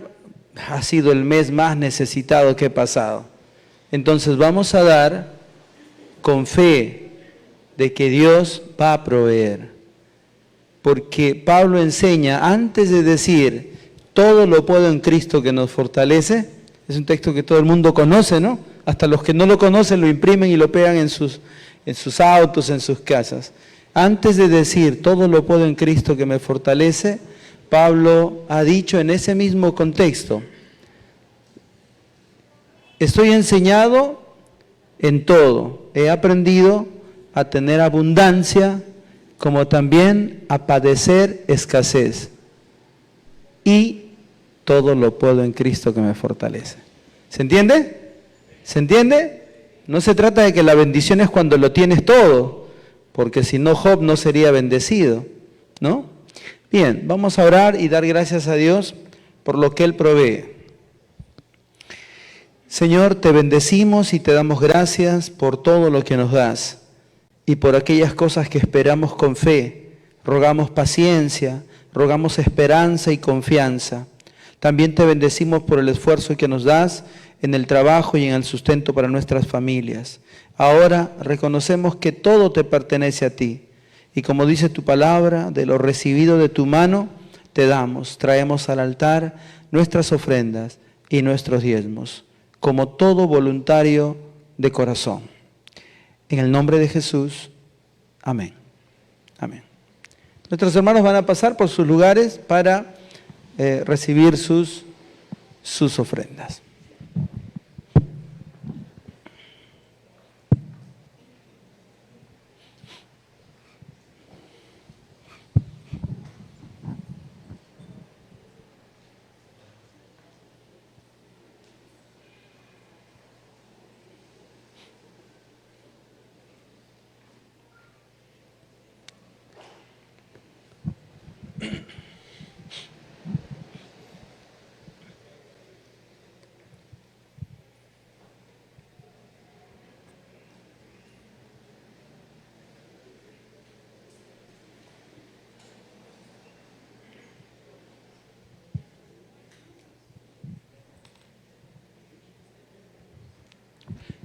ha sido el mes más necesitado que he pasado. Entonces vamos a dar con fe de que Dios va a proveer. Porque Pablo enseña, antes de decir, todo lo puedo en Cristo que nos fortalece, es un texto que todo el mundo conoce, ¿no? Hasta los que no lo conocen lo imprimen y lo pegan en sus autos, en sus casas. Antes de decir, todo lo puedo en Cristo que me fortalece, Pablo ha dicho en ese mismo contexto, estoy enseñado en todo, he aprendido a tener abundancia, como también a padecer escasez. Y todo lo puedo en Cristo que me fortalece. ¿Se entiende? ¿Se entiende? No se trata de que la bendición es cuando lo tienes todo, porque si no Job no sería bendecido, ¿no? Bien, vamos a orar y dar gracias a Dios por lo que Él provee. Señor, te bendecimos y te damos gracias por todo lo que nos das y por aquellas cosas que esperamos con fe. Rogamos paciencia, rogamos esperanza y confianza. También te bendecimos por el esfuerzo que nos das en el trabajo y en el sustento para nuestras familias. Ahora reconocemos que todo te pertenece a ti. Y como dice tu palabra, de lo recibido de tu mano, te damos, traemos al altar nuestras ofrendas y nuestros diezmos, como todo voluntario de corazón. En el nombre de Jesús, amén. Amén. Nuestros hermanos van a pasar por sus lugares para recibir sus ofrendas.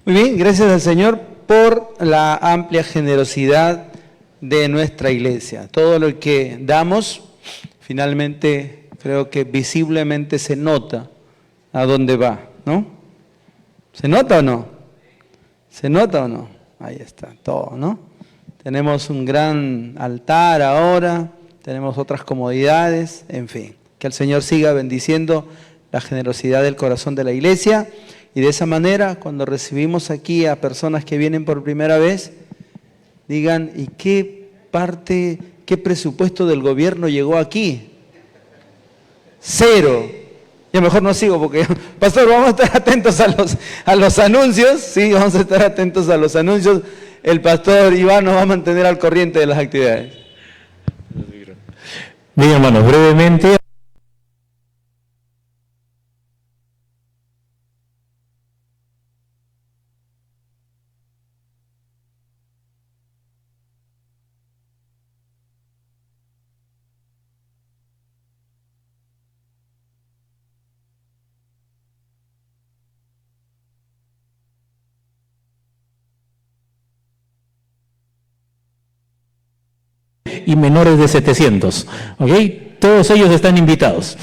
Muy bien, gracias al Señor por la amplia generosidad de nuestra iglesia. Todo lo que damos, finalmente, creo que visiblemente se nota a dónde va, ¿no? ¿Se nota o no? ¿Se nota o no? Ahí está, todo, ¿no? Tenemos un gran altar ahora, tenemos otras comodidades, en fin. Que el Señor siga bendiciendo la generosidad del corazón de la iglesia. Y de esa manera, cuando recibimos aquí a personas que vienen por primera vez, digan, ¿y qué presupuesto del gobierno llegó aquí? Cero. Yo mejor no sigo porque, pastor, vamos a estar atentos a los anuncios, sí, vamos a estar atentos a los anuncios. El pastor Iván nos va a mantener al corriente de las actividades. Bien, hermanos, brevemente. Y menores de 700, ¿ok? Todos ellos están invitados.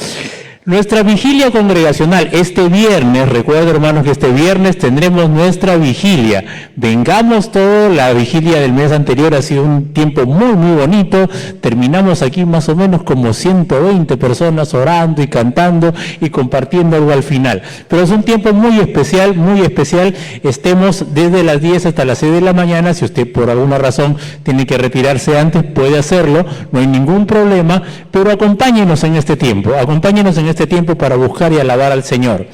Nuestra vigilia congregacional este viernes, recuerden hermanos que este viernes tendremos nuestra vigilia. Vengamos todos, la vigilia del mes anterior ha sido un tiempo muy bonito. Terminamos aquí más o menos como 120 personas orando y cantando y compartiendo algo al final. Pero es un tiempo muy especial, estemos desde las 10 hasta las 6 de la mañana. Si usted por alguna razón tiene que retirarse antes, puede hacerlo, no hay ningún problema, pero acompáñenos en este tiempo, para buscar y alabar al Señor.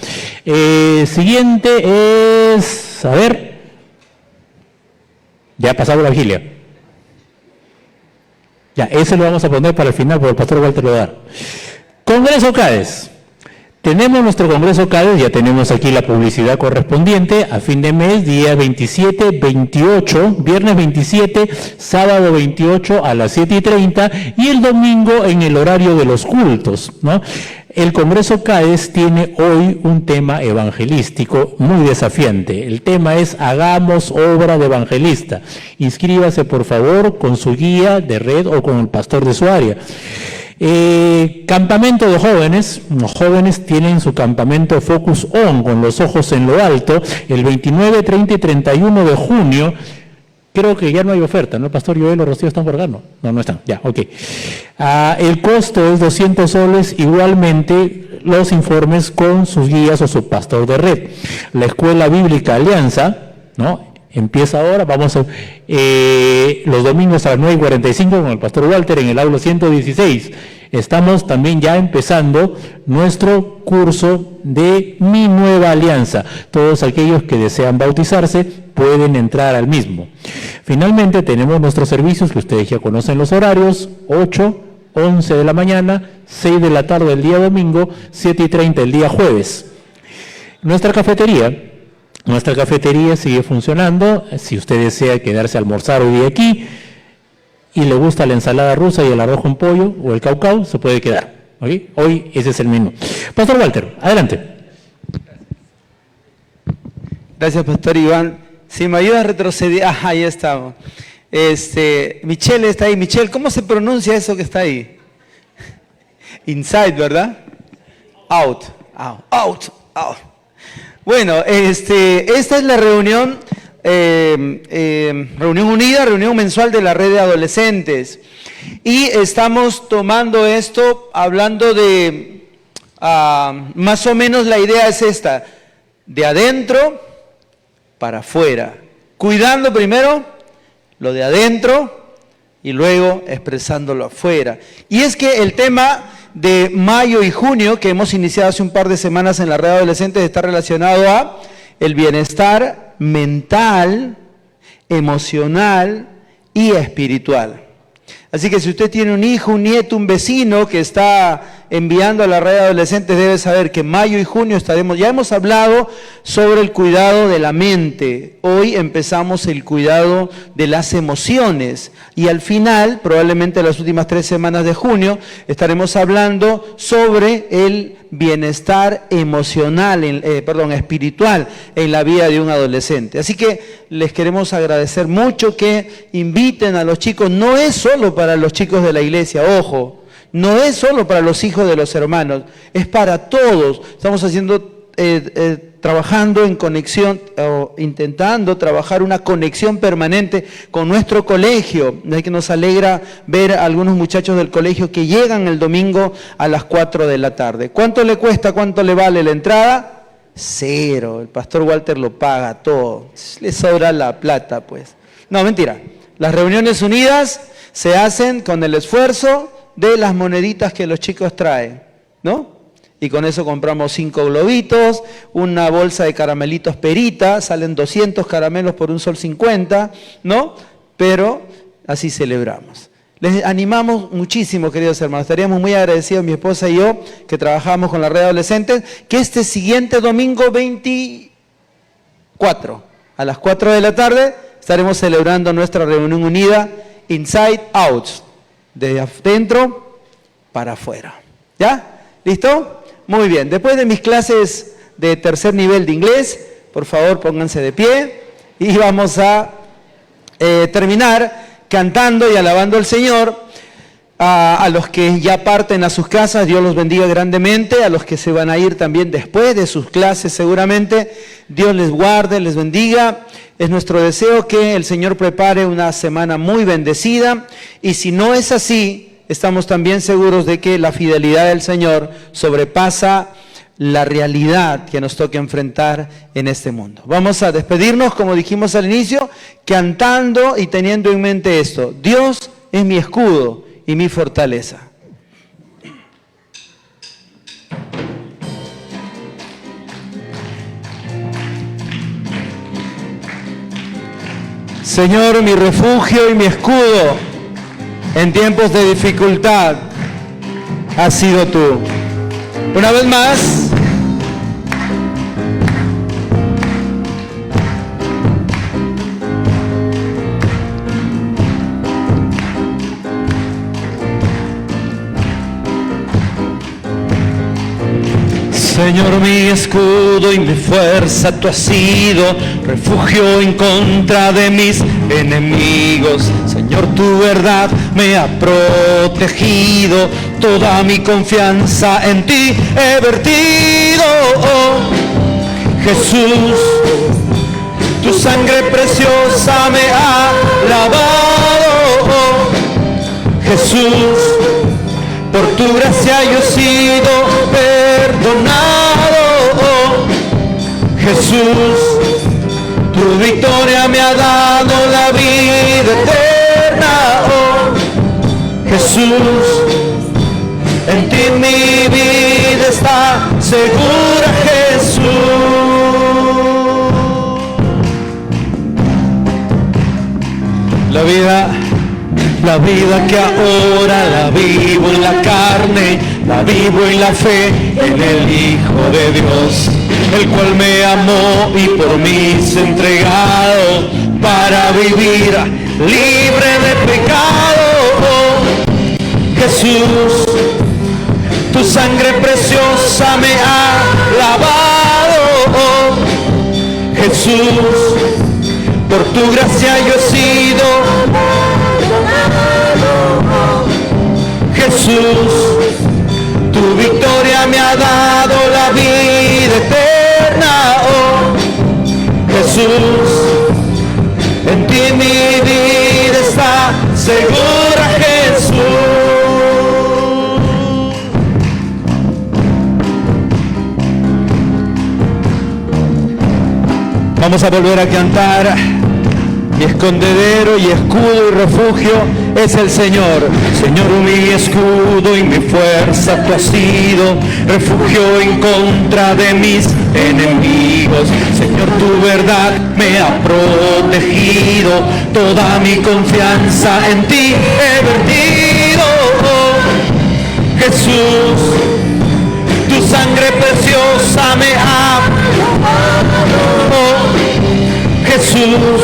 Siguiente es, a ver, ya ha pasado la vigilia. Ya, ese lo vamos a poner para el final, porque el pastor Walter lo va a dar. Congreso CADES. Tenemos nuestro Congreso CADES, ya tenemos aquí la publicidad correspondiente, a fin de mes, día 27, 28, viernes 27, sábado 28 a las 7:30 y el domingo en el horario de los cultos, ¿no? El Congreso CADES tiene hoy un tema evangelístico muy desafiante. El tema es Hagamos obra de evangelista. Inscríbase por favor con su guía de red o con el pastor de su área. Campamento de jóvenes. Los jóvenes tienen su campamento Focus On, con los ojos en lo alto, el 29, 30 y 31 de junio. Creo que ya no hay oferta, ¿no? El pastor Joel o Rocío están por acá, no están, ya, ok. El costo es 200 soles, igualmente los informes con sus guías o su pastor de red. La Escuela Bíblica Alianza, ¿no? Empieza ahora, vamos a los domingos a las 9:45 con el pastor Walter en el aula 116. Estamos también ya empezando nuestro curso de Mi Nueva Alianza. Todos aquellos que desean bautizarse pueden entrar al mismo. Finalmente tenemos nuestros servicios que ustedes ya conocen los horarios: 8, 11 de la mañana, 6 de la tarde el día domingo, 7:30 el día jueves. Nuestra cafetería sigue funcionando. Si usted desea quedarse a almorzar hoy día aquí y le gusta la ensalada rusa y el arroz con pollo o el caucao, se puede quedar. ¿Okay? Hoy ese es el menú. Pastor Walter, adelante. Gracias, Pastor Iván. Si me ayuda a retroceder, ahí estamos. Michelle está ahí. Michelle, ¿cómo se pronuncia eso que está ahí? Inside, ¿verdad? Out. Bueno, esta es la reunión unida, reunión mensual de la red de adolescentes. Y estamos tomando esto, hablando de, más o menos la idea es esta, de adentro para afuera. Cuidando primero lo de adentro y luego expresándolo afuera. Y es que el tema de mayo y junio, que hemos iniciado hace un par de semanas en la red de adolescentes, está relacionado a el bienestar mental, emocional y espiritual. Así que si usted tiene un hijo, un nieto, un vecino que está enviando a la red de adolescentes, debe saber que mayo y junio ya hemos hablado sobre el cuidado de la mente. Hoy empezamos el cuidado de las emociones y al final, probablemente las últimas 3 semanas de junio, estaremos hablando sobre el bienestar emocional, espiritual en la vida de un adolescente. Así que les queremos agradecer mucho que inviten a los chicos. No es solo para los chicos de la iglesia, ojo. No es solo para los hijos de los hermanos, es para todos. Estamos trabajando en conexión, o intentando trabajar una conexión permanente con nuestro colegio. Es que nos alegra ver a algunos muchachos del colegio que llegan el domingo a las 4 de la tarde. ¿Cuánto le cuesta, cuánto le vale la entrada? 0. El pastor Walter lo paga todo. Le sobra la plata, pues. No, mentira. Las reuniones unidas se hacen con el esfuerzo de las moneditas que los chicos traen, ¿no? Y con eso compramos 5 globitos, una bolsa de caramelitos Perita, salen 200 caramelos por $1.50, ¿no? Pero así celebramos. Les animamos muchísimo, queridos hermanos. Estaríamos muy agradecidos, mi esposa y yo, que trabajamos con la red de adolescentes, que este siguiente domingo 24, a las 4 de la tarde, estaremos celebrando nuestra reunión unida, Inside Out, de adentro para afuera. ¿Ya? ¿Listo? Muy bien. Después de mis clases de tercer nivel de inglés, por favor pónganse de pie y vamos a terminar cantando y alabando al Señor. A los que ya parten a sus casas, Dios los bendiga grandemente. A los que se van a ir también después de sus clases seguramente, Dios les guarde, les bendiga. Es nuestro deseo que el Señor prepare una semana muy bendecida. Y si no es así, estamos también seguros de que la fidelidad del Señor sobrepasa la realidad que nos toca enfrentar en este mundo. Vamos a despedirnos, como dijimos al inicio, cantando y teniendo en mente esto: Dios es mi escudo y mi fortaleza. Señor, mi refugio y mi escudo en tiempos de dificultad has sido tú. Una vez más. Señor, mi escudo y mi fuerza, tú has sido refugio en contra de mis enemigos. Señor, tu verdad me ha protegido, toda mi confianza en ti he vertido. Oh, Jesús, tu sangre preciosa me ha lavado. Oh, Jesús, por tu gracia yo he sido perdonado. Oh, Jesús, tu victoria me ha dado la vida eterna. Oh, Jesús, en ti mi vida está segura, Jesús. La vida que ahora la vivo en la carne, la vivo en la fe en el Hijo de Dios, el cual me amó y por mí se ha entregado para vivir libre de pecado. Oh, Jesús, tu sangre preciosa me ha lavado. Oh, Jesús, por tu gracia yo he sido perdonado. Jesús, tu victoria me ha dado la vida eterna. Oh, Jesús, en ti mi vida está segura, Jesús. Vamos a volver a cantar. Mi escondedero y escudo y refugio es el Señor. Señor, mi escudo y mi fuerza tú has sido, refugio en contra de mis enemigos. Señor, tu verdad me ha protegido, toda mi confianza en ti he vertido. Oh, Jesús, tu sangre preciosa me ha lavado. Oh, Jesús,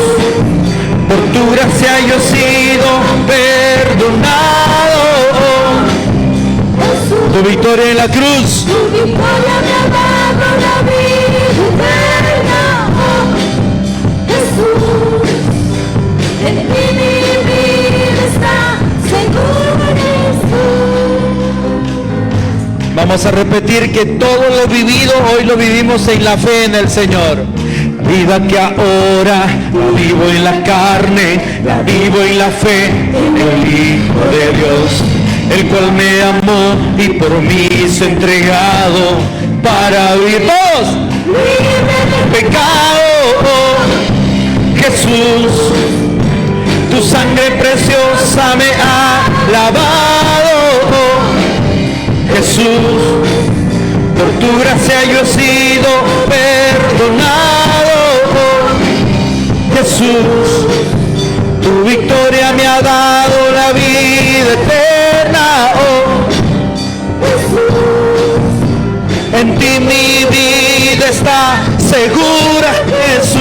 por tu gracia yo he sido perdonado. Oh, tu victoria en la cruz, Tu victoria me ha dado la vida eterna. Oh, Jesús, en ti mi vida está segura, Jesús. vamos a repetir que todo lo vivido hoy lo vivimos en la fe en el Señor. La vida que ahora la vivo en la carne, la vivo en la fe en el Hijo de Dios, el cual me amó y por mí se ha entregado para vivir todos libre de pecado. Oh, Jesús, tu sangre preciosa me ha lavado. Oh, Jesús, por tu gracia yo he sido perdonado. Jesús, tu victoria me ha dado la vida eterna. Oh, Jesús, en ti mi vida está segura, Jesús.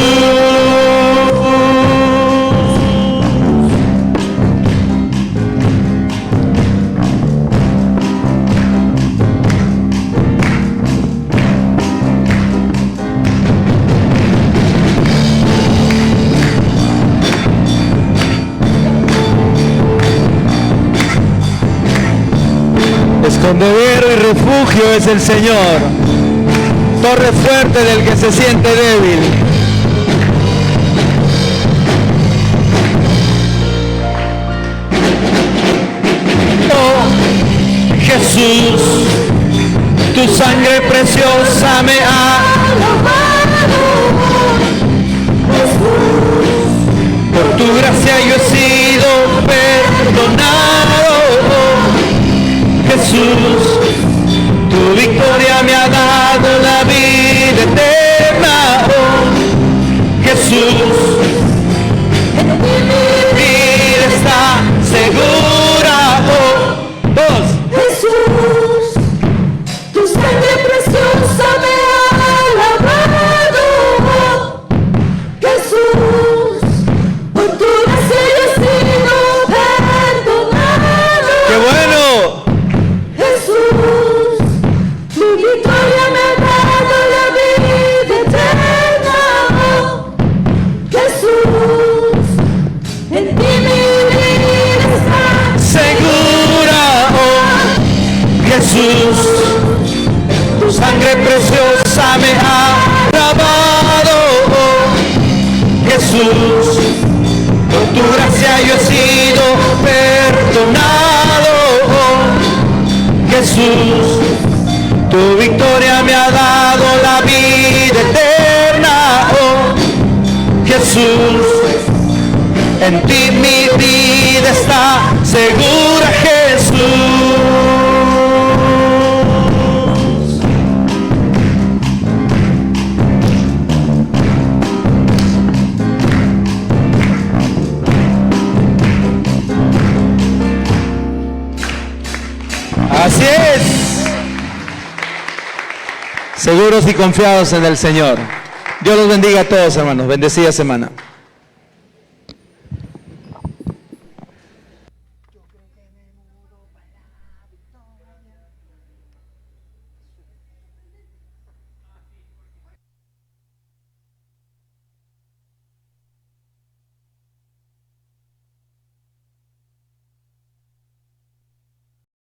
Escondedero y refugio es el Señor, torre fuerte del que se siente débil. Oh Jesús, tu sangre preciosa me ha por tu gracia yo he sido perdonado. Jesús, tu victoria me ha dado la vida eterna. Jesús, mi vida está segura. Dos. Jesús, tu sangre preciosa me ha lavado. Jesús, por tu gracia yo he sido perdonado. ¡Qué bueno! Jesús, tu victoria me ha dado la vida eterna. Jesús, en ti mi vida está Segura, Jesús, tu sangre preciosa me ha lavado. Jesús, por tu gracia yo he sido perdonado. Jesús, tu victoria me ha dado la vida eterna. Jesús, en ti mi vida está segura, Jesús. Así es. Seguros y confiados en el Señor. Dios los bendiga a todos, hermanos. Bendecida semana.